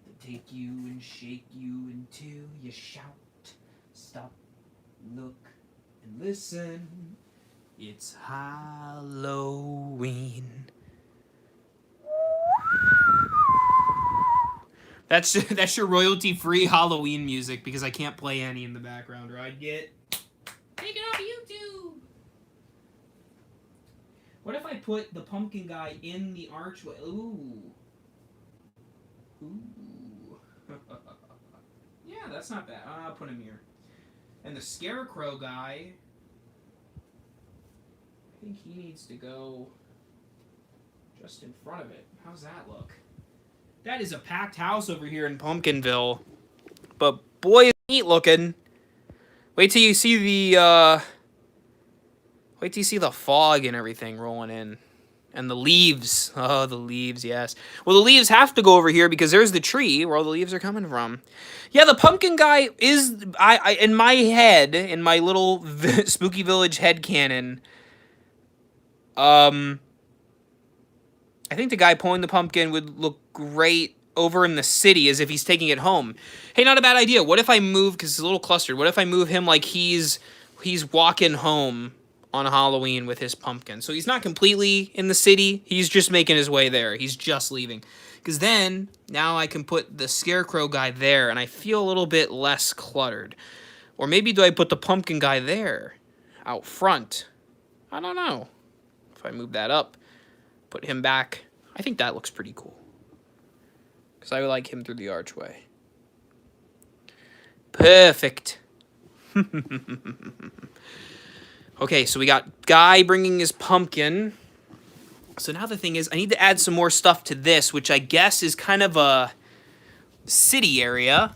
They take you and shake you until you shout. Stop, look, and listen. It's Halloween. That's your royalty-free Halloween music because I can't play any in the background or I'd get taken off YouTube. What if I put the pumpkin guy in the archway? Ooh. Yeah, that's not bad. I'll put him here. And the scarecrow guy, I think he needs to go just in front of it. How's that look? That is a packed house over here in Pumpkinville. But boy, is it neat looking. Wait till you see the fog and everything rolling in. And the leaves. Oh, the leaves, yes. Well, the leaves have to go over here because there's the tree where all the leaves are coming from. Yeah, the pumpkin guy is, I in my head, in my little Spooky Village headcanon, I think the guy pulling the pumpkin would look great over in the city as if he's taking it home. Hey, not a bad idea. What if I move, because it's a little clustered, what if I move him like he's walking home on Halloween with his pumpkin? So he's not completely in the city. He's just making his way there. He's just leaving. Because then, now I can put the scarecrow guy there, and I feel a little bit less cluttered. Or maybe do I put the pumpkin guy there, out front? I don't know. If I move that up, put him back, I think that looks pretty cool. Because I would like him through the archway. Perfect. Okay, so we got Guy bringing his pumpkin. So now the thing is, I need to add some more stuff to this, which I guess is kind of a city area.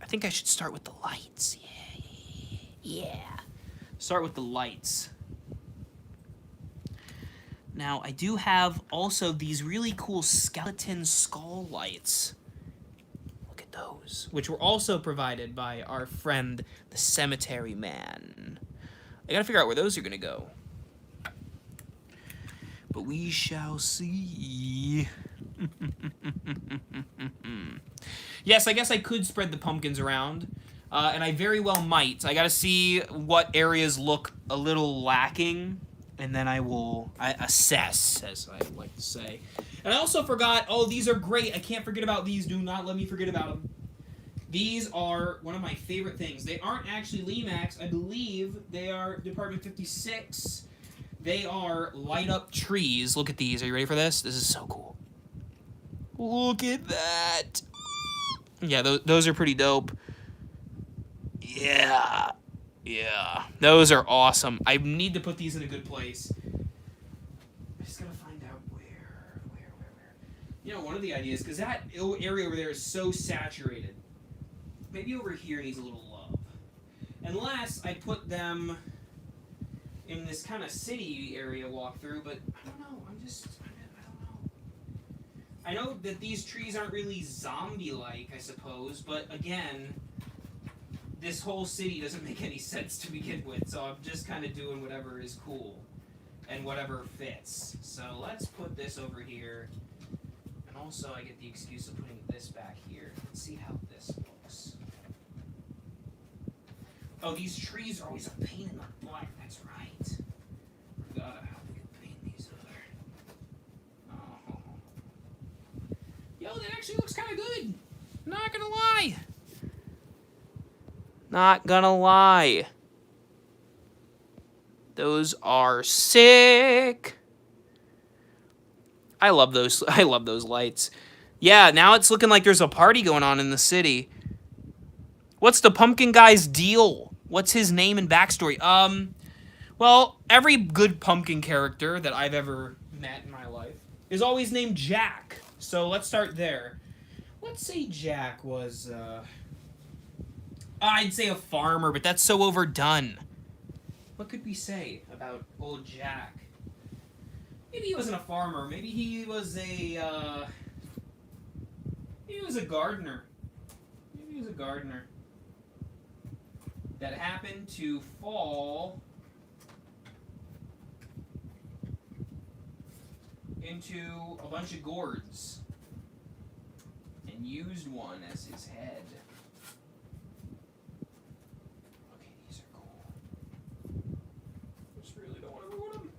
I think I should start with the lights. Yeah. Start with the lights. Now, I do have also these really cool skeleton skull lights. Look at those. Which were also provided by our friend, the Cemetery Man. I gotta figure out where those are gonna go. But we shall see. Yes, I guess I could spread the pumpkins around. And I very well might. I gotta see what areas look a little lacking. And then I assess, as I like to say. And I also forgot, oh, these are great. I can't forget about these. Do not let me forget about them. These are one of my favorite things. They aren't actually Limax. I believe they are Department 56. They are light-up trees. Look at these. Are you ready for this? This is so cool. Look at that. Yeah, those are pretty dope. Yeah. Yeah. Those are awesome. I need to put these in a good place. I just gotta find out where. You know, one of the ideas, because that area over there is so saturated. Maybe over here needs a little love. Unless I put them in this kind of city area walkthrough, but I don't know. I don't know. I know that these trees aren't really zombie-like, I suppose, but again, this whole city doesn't make any sense to begin with, so I'm just kind of doing whatever is cool and whatever fits. So let's put this over here, and also I get the excuse of putting this back here. Let's see how this looks. Oh, these trees are always a pain in the butt. That's right. Forgot how big a pain these are. Oh. Yo, that actually looks kind of good. Not gonna lie. Not gonna lie. Those are sick. I love those lights. Yeah, now it's looking like there's a party going on in the city. What's the pumpkin guy's deal? What's his name and backstory? Well, every good pumpkin character that I've ever met in my life is always named Jack. So let's start there. Let's say Jack was, I'd say a farmer, but that's so overdone. What could we say about old Jack? Maybe he wasn't a farmer. Maybe he was a, He was a gardener. He was a gardener that happened to fall into a bunch of gourds and used one as his head. Okay, these are cool. Just really don't want to ruin them.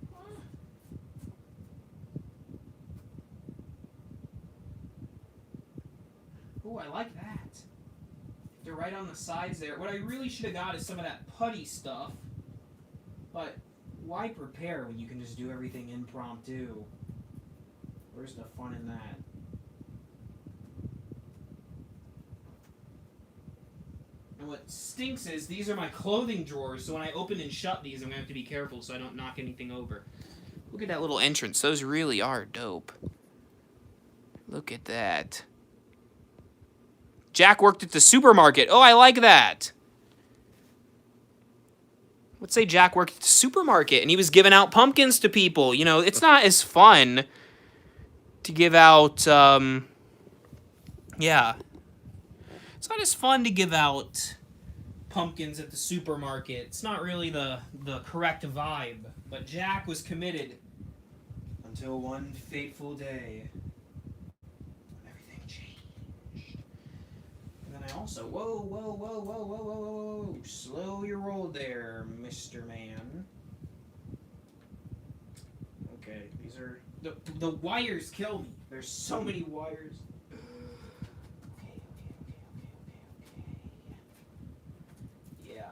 Oh, I like that. They're right on the sides there. What I really should have got is some of that putty stuff. But why prepare when you can just do everything impromptu? Where's the fun in that? And what stinks is these are my clothing drawers, so when I open and shut these, I'm going to have to be careful so I don't knock anything over. Look at that little entrance. Those really are dope. Look at that. Jack worked at the supermarket. Oh, I like that. Let's say Jack worked at the supermarket and he was giving out pumpkins to people. You know, it's not as fun to give out, yeah. It's not as fun to give out pumpkins at the supermarket. It's not really the correct vibe. But Jack was committed until one fateful day. I also, whoa, slow your roll there, Mr. Man. Okay, these are, the wires kill me. There's so many wires. Okay. Yeah.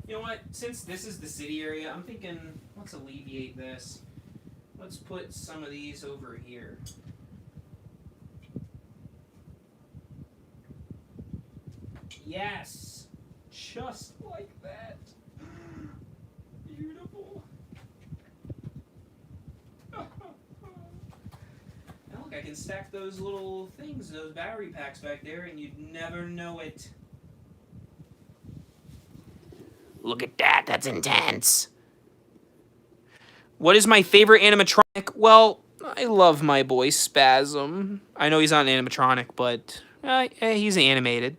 You know what? Since this is the city area, I'm thinking, let's alleviate this. Let's put some of these over here. Yes! Just like that. Beautiful. Now look, I can stack those little things, those battery packs back there, and you'd never know it. Look at that, that's intense. What is my favorite animatronic? Well, I love my boy Spasm. I know he's not an animatronic, but he's animated.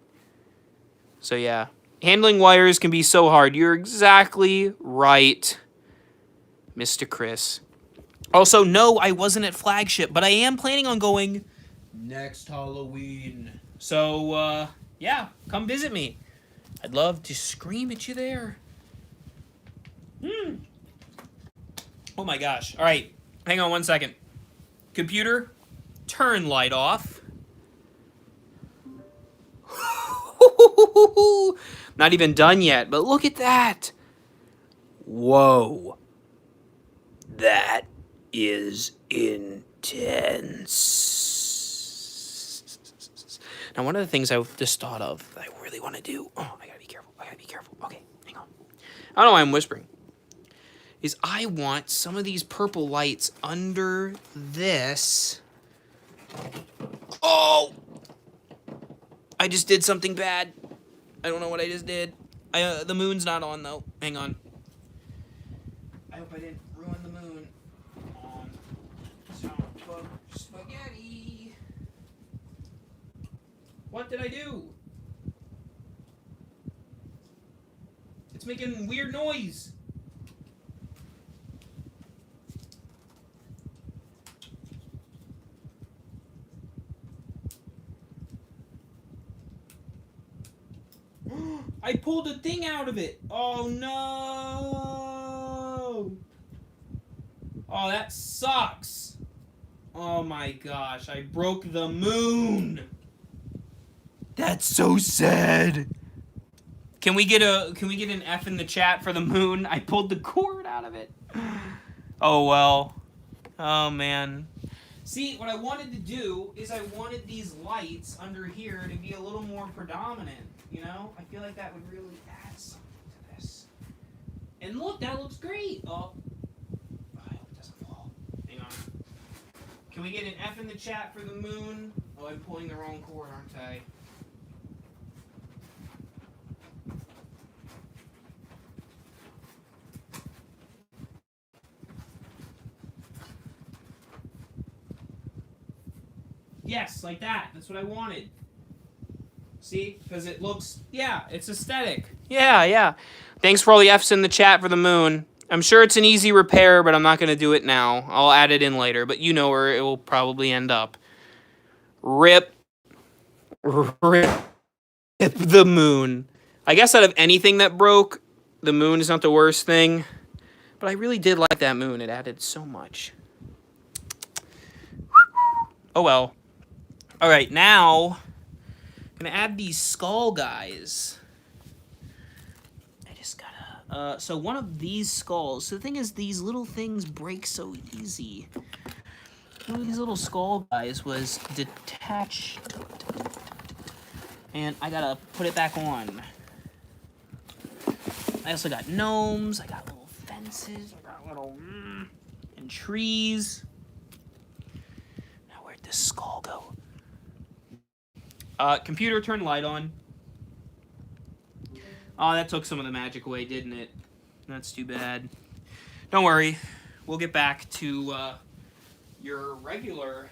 So yeah, handling wires can be so hard. You're exactly right, Mr. Chris. Also, no, I wasn't at Flagship, but I am planning on going next Halloween. So, yeah, come visit me. I'd love to scream at you there. Oh my gosh. All right, hang on one second. Computer, turn light off. Not even done yet, but look at that. Whoa. That is intense. Now, one of the things I just thought of that I really want to do. Oh, I gotta be careful. Okay, hang on. I don't know why I'm whispering. Is I want some of these purple lights under this. Oh! I just did something bad. I don't know what I just did. The moon's not on, though. Hang on. I hope I didn't ruin the moon. Spaghetti. What did I do? It's making weird noise. I pulled a thing out of it. Oh no. Oh, that sucks. Oh my gosh, I broke the moon. That's so sad. Can we get an F in the chat for the moon? I pulled the cord out of it. Oh well. Oh man. See, what I wanted to do is I wanted these lights under here to be a little more predominant, you know? I feel like that would really add something to this. And look, that looks great. Oh, I hope it doesn't fall. Hang on. Can we get an F in the chat for the moon? Oh, I'm pulling the wrong cord, aren't I? Yes, like that. That's what I wanted. See? Because it looks... Yeah, it's aesthetic. Yeah, yeah. Thanks for all the Fs in the chat for the moon. I'm sure it's an easy repair, but I'm not going to do it now. I'll add it in later, but you know where it will probably end up. Rip. Rip the moon. I guess out of anything that broke, the moon is not the worst thing. But I really did like that moon. It added so much. Oh well. Alright, now I'm going to add these skull guys. I just gotta... so one of these skulls... So the thing is, these little things break so easy. One of these little skull guys was detached. And I gotta put it back on. I also got gnomes. I got little fences. I got little... and trees. Now where'd this skull go? Computer, turn light on. Oh, that took some of the magic away, didn't it? That's too bad. Don't worry. We'll get back to your regular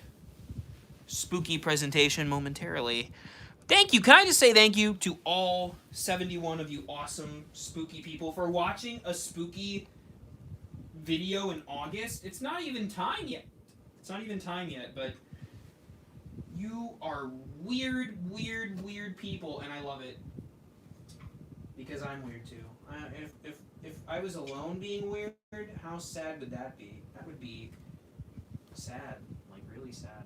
spooky presentation momentarily. Thank you. Can I just say thank you to all 71 of you awesome spooky people for watching a spooky video in August. It's not even time yet. But you are weird, weird, weird people, and I love it. Because I'm weird too. If I was alone being weird, how sad would that be? That would be sad, like really sad.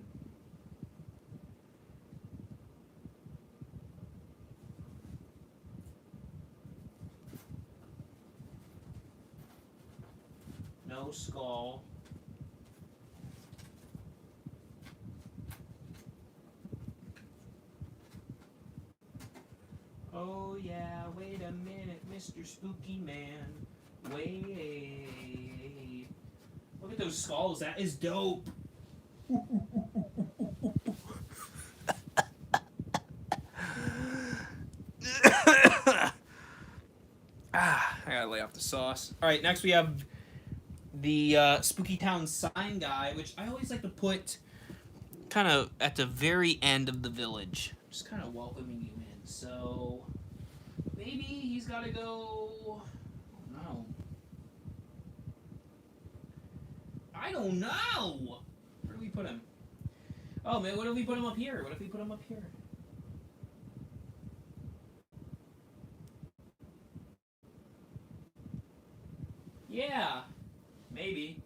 No skull. Oh yeah, wait a minute, Mr. Spooky Man. Wait. Look at those skulls, that is dope. I gotta lay off the sauce. Alright, next we have the Spooky Town sign guy, which I always like to put kind of at the very end of the village. Just kind of welcoming you in. So maybe he's got to go... Oh, no. I don't know! Where do we put him? Oh, man, what if we put him up here? Yeah. Maybe.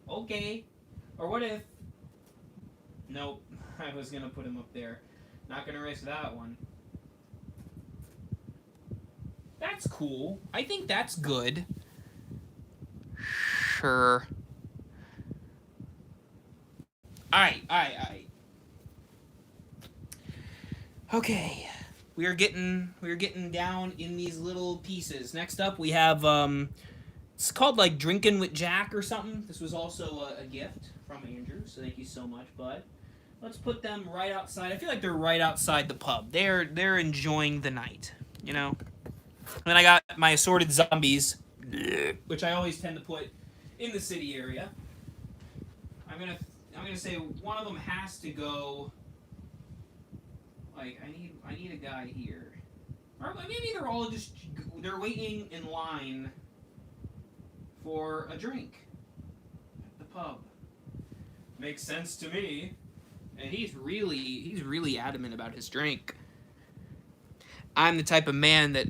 Okay. Or what if... Nope. I was going to put him up there. Not going to risk that one. That's cool. I think that's good. Sure. Alright. Okay. We're getting down in these little pieces. Next up we have it's called like Drinking with Jack or something. This was also a gift from Andrew, so thank you so much, bud. Let's put them right outside. I feel like they're right outside the pub. They're enjoying the night, you know? And then I got my assorted zombies, which I always tend to put in the city area. I'm gonna say one of them has to go. Like I need a guy here, or maybe they're waiting in line for a drink at the pub. Makes sense to me. And he's really adamant about his drink. I'm the type of man that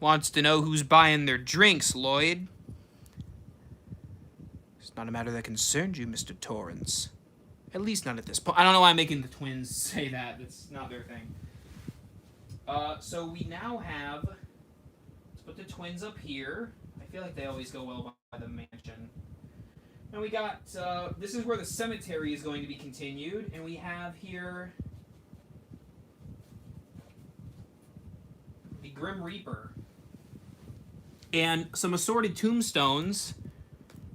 wants to know who's buying their drinks, Lloyd. It's not a matter that concerns you, Mr. Torrance. At least not at this point. I don't know why I'm making the twins say that. That's not their thing. So we now have... Let's put the twins up here. I feel like they always go well by the mansion. And we got... this is where the cemetery is going to be continued. And we have here... the Grim Reaper. And some assorted tombstones.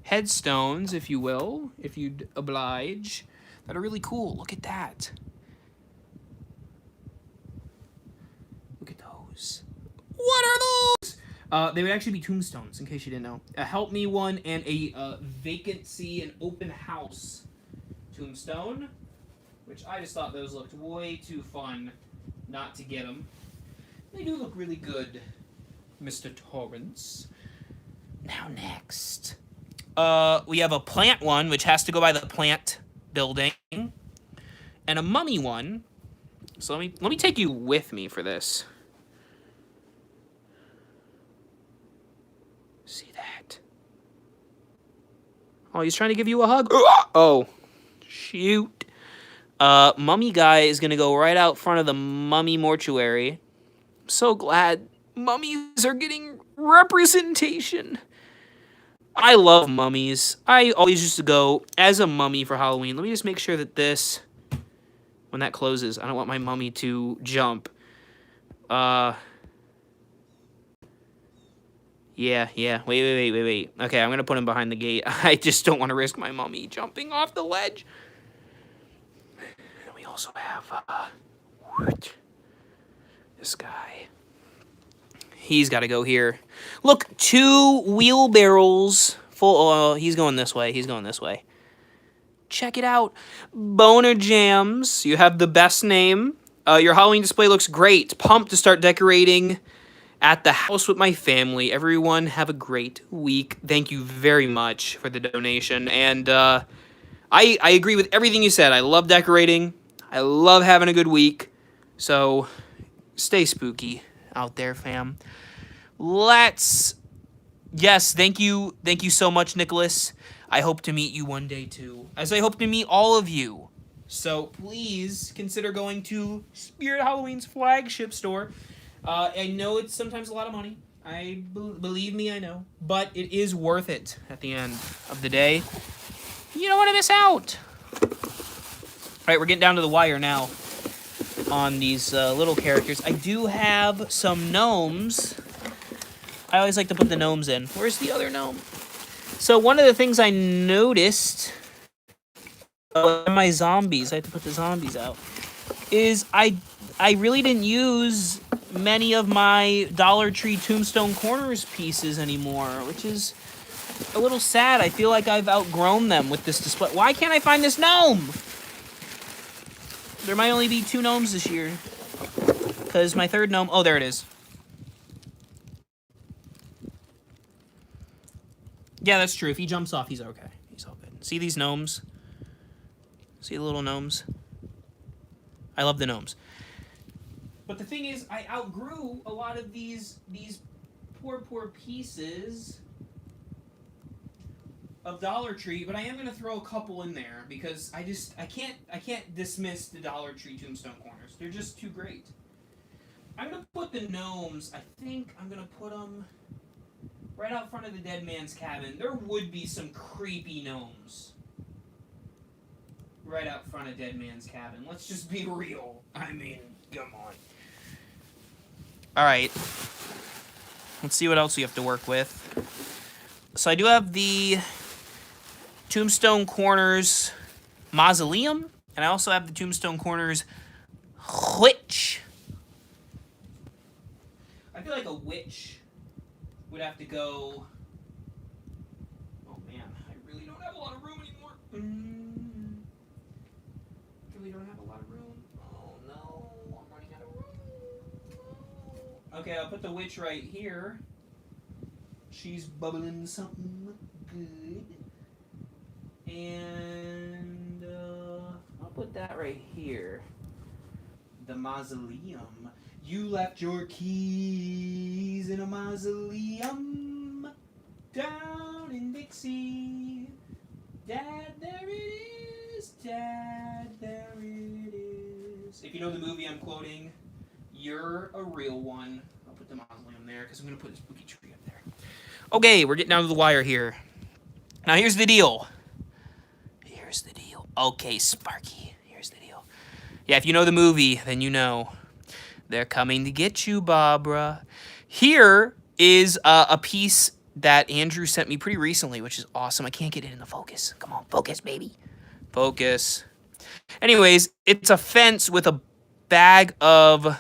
Headstones, if you will. If you'd oblige. That are really cool. Look at that. Look at those. What are those? They would actually be tombstones, in case you didn't know. A help me one and a vacancy and open house tombstone. which I just thought those looked way too fun not to get them. They do look really good, Mr. Torrance. Now next, we have a plant one, which has to go by the plant building, and a mummy one. So let me take you with me for this. See that? Oh, he's trying to give you a hug. Oh, shoot. Mummy guy is gonna go right out front of the Mummy Mortuary. I'm so glad mummies are getting representation. I love mummies. I always used to go as a mummy for Halloween. Let me just make sure that this, when that closes, I don't want my mummy to jump. Yeah. Wait. Okay, I'm gonna put him behind the gate. I just don't want to risk my mummy jumping off the ledge. And we also have, this guy. He's got to go here. Look, 2 wheelbarrows full. Oh, he's going this way. Check it out. Boner Jams. You have the best name. Your Halloween display looks great. Pumped to start decorating at the house with my family. Everyone have a great week. Thank you very much for the donation. And I agree with everything you said. I love decorating. I love having a good week. So stay spooky out there, fam. Yes, thank you so much, Nicholas. I hope to meet you one day too, as I hope to meet all of you. So please consider going to Spirit Halloween's flagship store. I know it's sometimes a lot of money. Believe me, I know, but it is worth it at the end of the day. You don't want to miss out. All right, we're getting down to the wire now on these little characters. I do have some gnomes. I always like to put the gnomes in. Where's the other gnome? So one of the things I noticed my zombies, I have to put the zombies out, is I really didn't use many of my Dollar Tree Tombstone Corners pieces anymore, which is a little sad. I feel like I've outgrown them with this display. Why can't I find this gnome? There might only be 2 gnomes this year, because my third gnome... Oh, there it is. Yeah, that's true. If he jumps off, he's okay. He's all good. See these gnomes? See the little gnomes? I love the gnomes. But the thing is, I outgrew a lot of these poor pieces of Dollar Tree, but I am gonna throw a couple in there because I can't dismiss the Dollar Tree Tombstone Corners. They're just too great. I'm gonna put the gnomes. I think I'm gonna put them right out front of the dead man's cabin. There would be some creepy gnomes right out front of dead man's cabin. Let's just be real. I mean, come on. All right. Let's see what else we have to work with. So I do have the Tombstone Corners Mausoleum, and I also have the Tombstone Corners Witch. I feel like a witch would have to go... Oh man, I really don't have a lot of room anymore. Really don't have a lot of room. Oh no, I'm running out of room. Okay, I'll put the witch right here. She's bubbling something good. And I'll put that right here. The mausoleum. You left your keys in a mausoleum down in Dixie. Dad, there it is. Dad, there it is. If you know the movie I'm quoting, you're a real one. I'll put the mausoleum there because I'm going to put a spooky tree up there. Okay, we're getting down to the wire here. Now here's the deal. Okay, Sparky, here's the deal. Yeah, if you know the movie, then you know. They're coming to get you, Barbara. Here is a piece that Andrew sent me pretty recently, which is awesome. I can't get it in the focus. Come on, focus, baby. Focus. Anyways, it's a fence with a bag of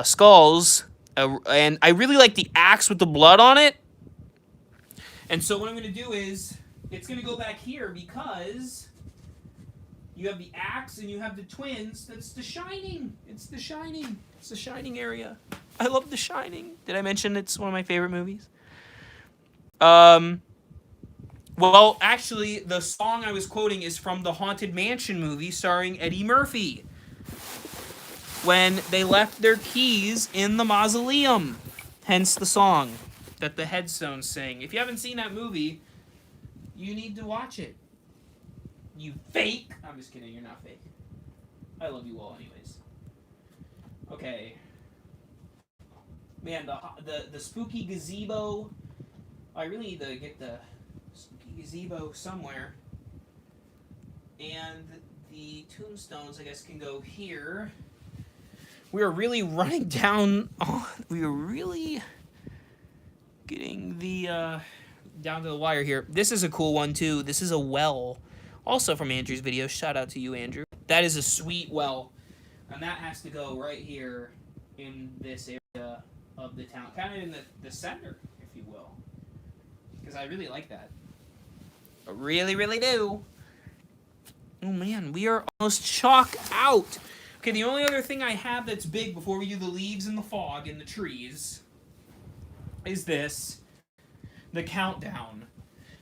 skulls. And I really like the axe with the blood on it. And so what I'm going to do is... It's going to go back here because You have the axe and you have the twins. That's The Shining. It's The Shining. It's The Shining area. I love The Shining. Did I mention it's one of my favorite movies? Well, actually, the song I was quoting is from the Haunted Mansion movie starring Eddie Murphy. When they left their keys in the mausoleum. Hence the song that the headstones sing. If you haven't seen that movie, you need to watch it. You fake. I'm just kidding, you're not fake. I love you all anyways. Okay. Man, the spooky gazebo. I really need to get the spooky gazebo somewhere. And the tombstones, I guess, can go here. We are really running down. Oh, we are really getting the down to the wire here. This is a cool one too. This is a well, also from Andrew's video. Shout out to you, Andrew. That is a sweet well, and that has to go right here in this area of the town, kind of in the center, if you will, because I really like that. I really, really do. Oh man, we are almost chalk out. Okay, the only other thing I have that's big before we do the leaves and the fog and the trees is this, the countdown.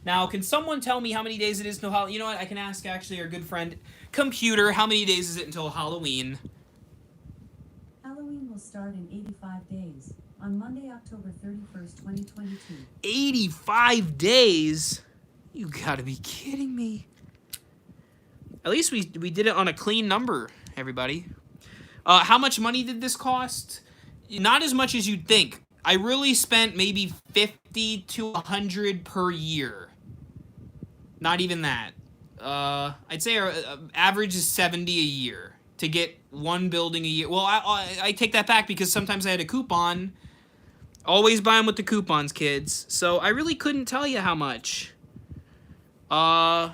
Now, can someone tell me how many days it is until Halloween? You know what? I can ask, actually, our good friend, Computer, how many days is it until Halloween? Halloween will start in 85 days, on Monday, October 31st, 2022. 85 days? You gotta be kidding me. At least we did it on a clean number, everybody. How much money did this cost? Not as much as you'd think. I really spent maybe 50 to 100 per year. Not even that. I'd say our average is 70 a year to get one building a year. Well, I take that back because sometimes I had a coupon. Always buy them with the coupons, kids. So I really couldn't tell you how much. I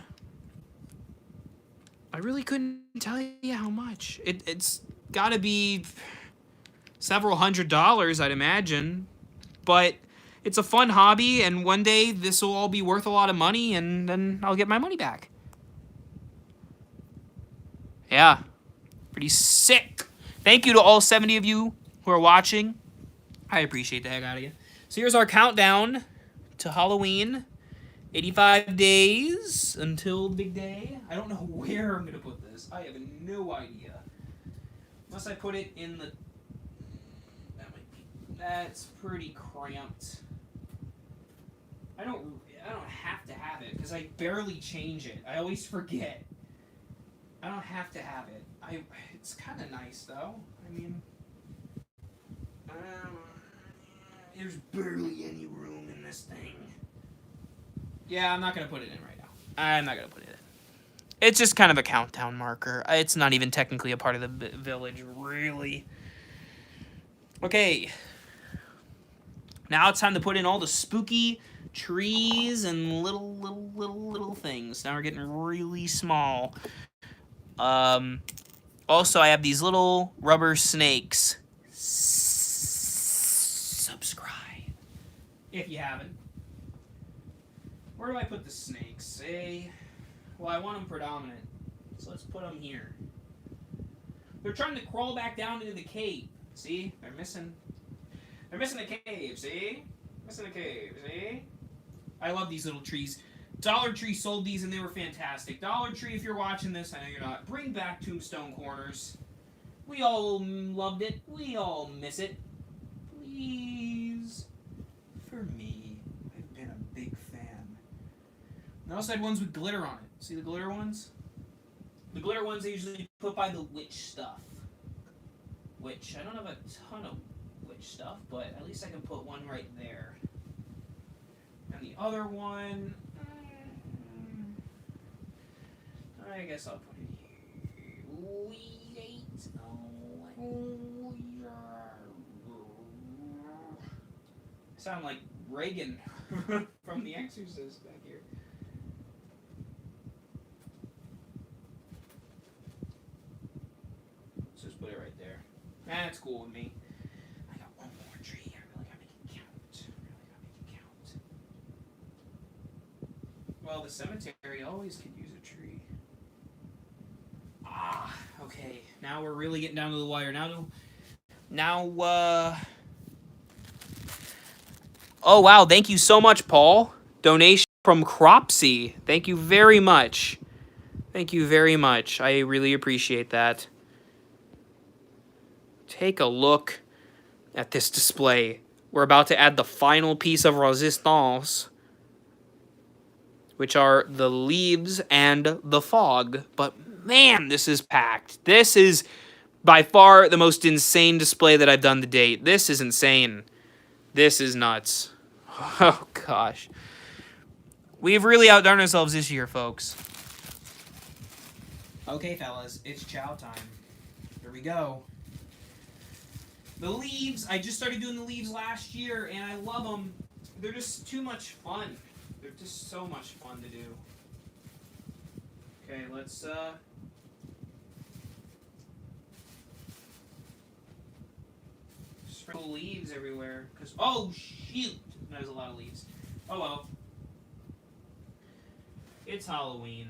really couldn't tell you how much. It's got to be several $100s, I'd imagine. But it's a fun hobby, and one day this will all be worth a lot of money, and then I'll get my money back. Yeah. Pretty sick. Thank you to all 70 of you who are watching. I appreciate the heck out of you. So here's our countdown to Halloween. 85 days until the big day. I don't know where I'm going to put this. I have no idea. Unless I put it in the... That's pretty cramped. I don't have to have it because I barely change it. I always forget. I don't have to have it. It's kind of nice though. I mean, there's barely any room in this thing. Yeah, I'm not gonna put it in right now. I'm not gonna put it in. It's just kind of a countdown marker. It's not even technically a part of the village, really. Okay. Now it's time to put in all the spooky trees and little things. Now we're getting really small. Also, I have these little rubber snakes. Subscribe if you haven't. Where do I put the snakes? Well, I want them predominant, so let's put them here. They're trying to crawl back down into the cave. See? They're missing a cave, see? Missing a cave, see? I love these little trees. Dollar Tree sold these and they were fantastic. Dollar Tree, if you're watching this, I know you're not, bring back Tombstone Corners. We all loved it. We all miss it. Please. For me. I've been a big fan. I also had ones with glitter on it. See the glitter ones? The glitter ones I usually put by the witch stuff. Which, I don't have a ton of witch stuff, but at least I can put one right there. And the other one... I guess I'll put it here. I sound like Reagan from The Exorcist back here. Let's just put it right there. That's cool with me. I got one more tree. I really gotta make it count. Well, the cemetery always could use a tree. Okay, now we're really getting down to the wire. Now, oh, wow, thank you so much, Paul. Donation from Cropsy. Thank you very much. Thank you very much. I really appreciate that. Take a look at this display. We're about to add the final piece of resistance, which are the leaves and the fog. But man, this is packed. This is by far the most insane display that I've done to date. This is insane. This is nuts. Oh, gosh. We've really outdone ourselves this year, folks. Okay, fellas, it's chow time. Here we go. The leaves, I just started doing the leaves last year, and I love them. They're just too much fun. They're just so much fun to do. Okay, let's, sprinkle leaves everywhere. Cause, oh, shoot! There's a lot of leaves. Oh, well. It's Halloween.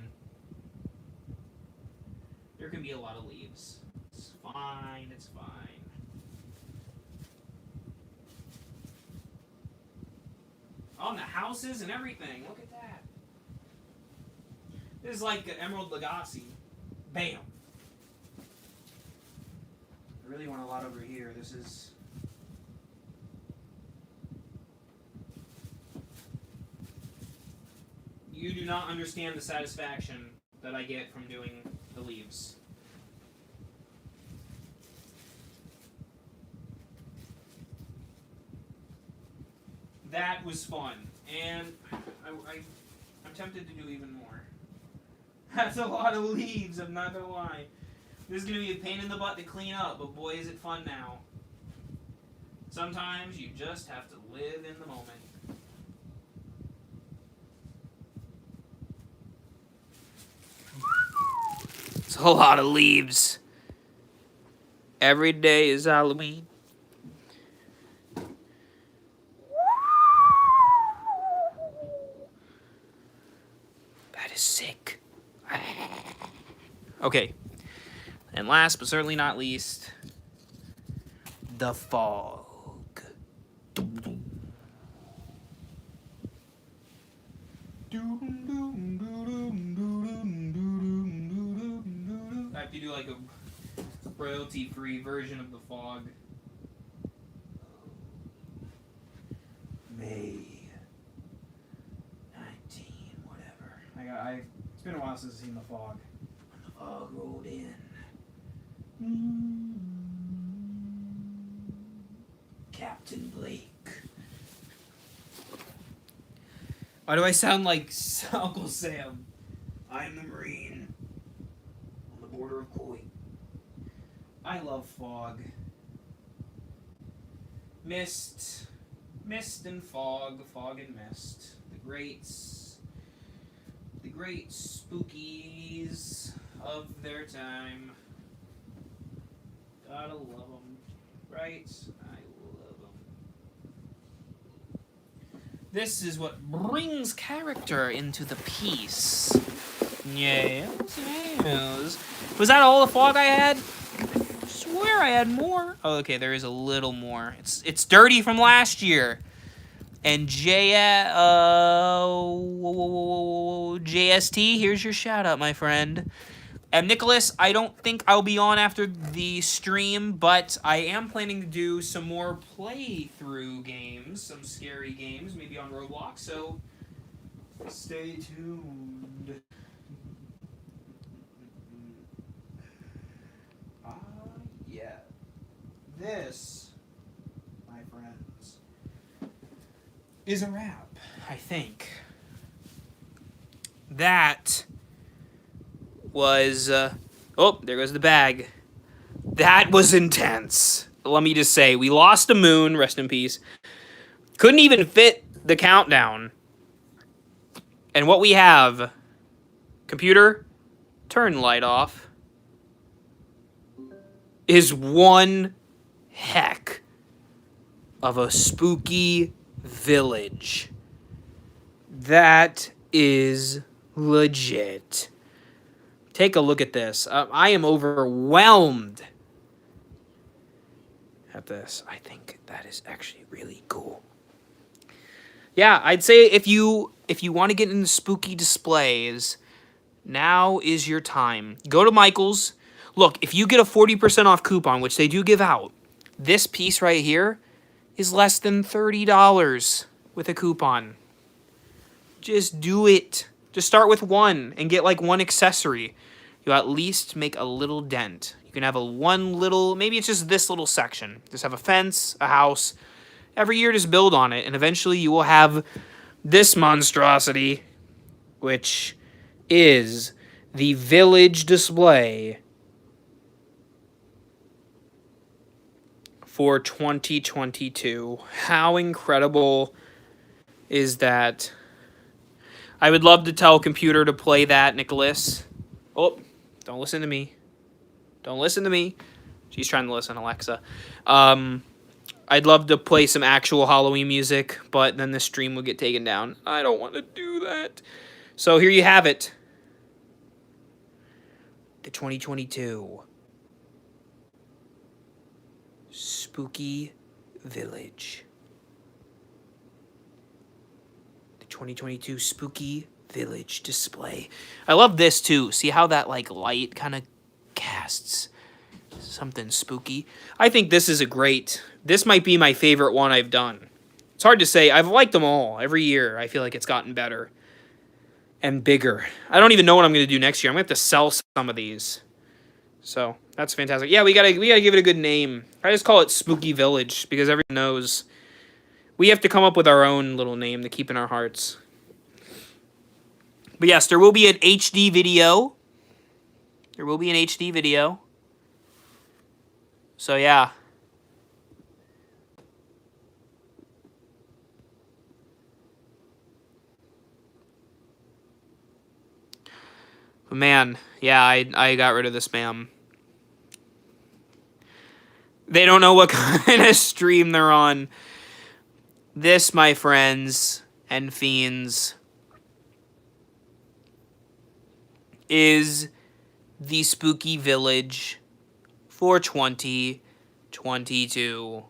There can be a lot of leaves. It's fine, it's fine. On the houses and everything. Look at that. This is like an Emerald Lagasse. Bam. I really want a lot over here. This is... You do not understand the satisfaction that I get from doing the leaves. That was fun, and I'm tempted to do even more. That's a lot of leaves, I'm not gonna lie. This is gonna be a pain in the butt to clean up, but boy is it fun now. Sometimes you just have to live in the moment. It's a lot of leaves. Every day is Halloween. That is sick. Okay. And last but certainly not least, the fog. I have to do like a royalty-free version of the fog. May 19, whatever. It's been a while since I've seen the fog. When the fog rolled in. Captain Blake. Why do I sound like Uncle Sam? I'm the Marine. On the border of Kuwait. I love fog. Mist. Mist and fog. Fog and mist. The great spookies of their time. Gotta love them. Right? I love them. This is what brings character into the piece. Yes, yes. Was that all the fog I had? I swear I had more. Oh, okay, there is a little more. It's dirty from last year. And JST, here's your shout out, my friend. And Nicholas, I don't think I'll be on after the stream, but I am planning to do some more playthrough games, some scary games, maybe on Roblox, so stay tuned. Yeah. This, my friends, is a wrap, I think. That was, oh, there goes the bag. That was intense. Let me just say, we lost a moon, rest in peace. Couldn't even fit the countdown. And what we have, computer, turn light off, is one heck of a spooky village. That is legit. Take a look at this. I am overwhelmed at this. I think that is actually really cool. Yeah, I'd say if you want to get into spooky displays, now is your time. Go to Michael's. Look, if you get a 40% off coupon, which they do give out, this piece right here is less than $30 with a coupon. Just do it. Just start with one and get like one accessory. You'll at least make a little dent. You can have maybe it's just this little section. Just have a fence, a house. Every year just build on it, and eventually you will have this monstrosity, which is the village display for 2022. How incredible is that? I would love to tell computer to play that, Nicholas. Oh, don't listen to me. Don't listen to me. She's trying to listen, Alexa. I'd love to play some actual Halloween music, but then the stream would get taken down. I don't want to do that. So here you have it. The 2022 Spooky Village. The 2022 Spooky Village display. I love this too. See how that like light kind of casts something spooky? I think this is this might be my favorite one I've done. It's hard to say. I've liked them all. Every year I feel like it's gotten better and bigger. I don't even know what I'm going to do next year. I'm going to have to sell some of these. So, that's fantastic. Yeah, we gotta give it a good name. I just call it Spooky Village because everyone knows we have to come up with our own little name to keep in our hearts. But yes, there will be an HD video. There will be an HD video. So, yeah. But man, yeah, I got rid of the spam. They don't know what kind of stream they're on. This, my friends and fiends, is the Spooky Village for 2022.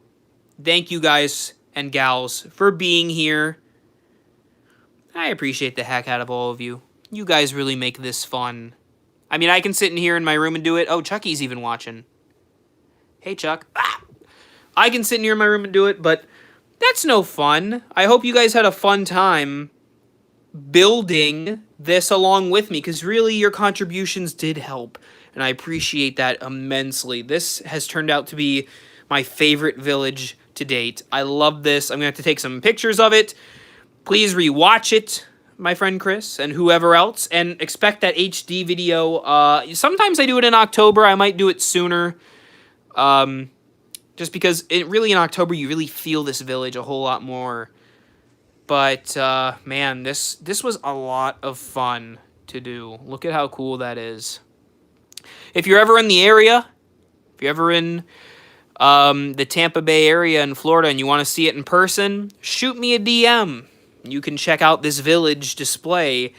Thank you guys and gals for being here. I appreciate the heck out of all of you. You guys really make this fun. I mean, I can sit in here in my room and do it. Oh, Chucky's even watching. Hey, Chuck. Ah! I can sit in here in my room and do it, but that's no fun. I hope you guys had a fun time building this along with me, because really your contributions did help, and I appreciate that immensely. This has turned out to be my favorite village to date. I love this. I'm going to have to take some pictures of it. Please rewatch it, my friend Chris, and whoever else, and expect that HD video. Sometimes I do it in October. I might do it sooner. Just because really in October you really feel this village a whole lot more. But man, this was a lot of fun to do. Look at how cool that is. If you're ever in the area, if you're ever in the Tampa Bay area in Florida and you want to see it in person, shoot me a DM. You can check out this village display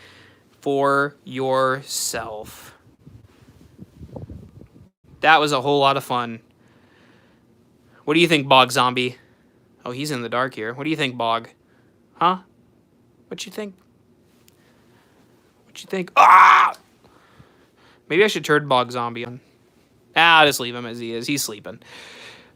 for yourself. That was a whole lot of fun. What do you think, Bog Zombie? Oh, he's in the dark here. What do you think, Bog? Huh? What you think? What you think? Ah! Maybe I should turn Bog Zombie on. I'll just leave him as he is. He's sleeping.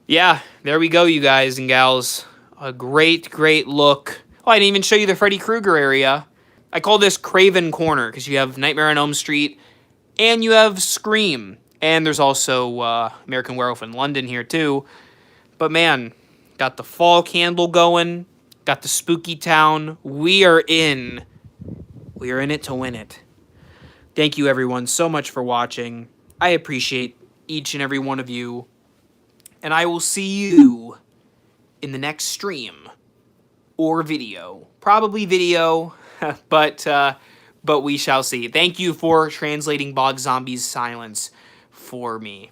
Yeah, there we go, you guys and gals. A great, great look. Oh, I didn't even show you the Freddy Krueger area. I call this Craven Corner because you have Nightmare on Elm Street and you have Scream. And there's also American Werewolf in London here too. But man, got the fall candle going. Got the spooky town. We are in it to win it. Thank you everyone so much for watching. I appreciate each and every one of you. And I will see you in the next stream or video. Probably video, but we shall see. Thank you for translating Bog Zombie's silence for me.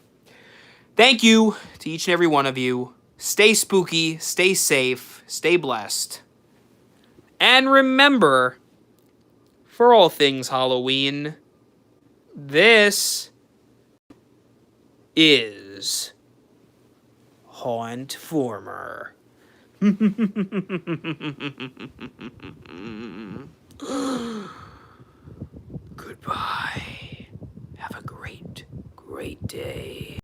Thank you to each and every one of you. Stay spooky, stay safe, stay blessed. And remember, for all things Halloween, This is hauntformer. Goodbye. Have a great, great day.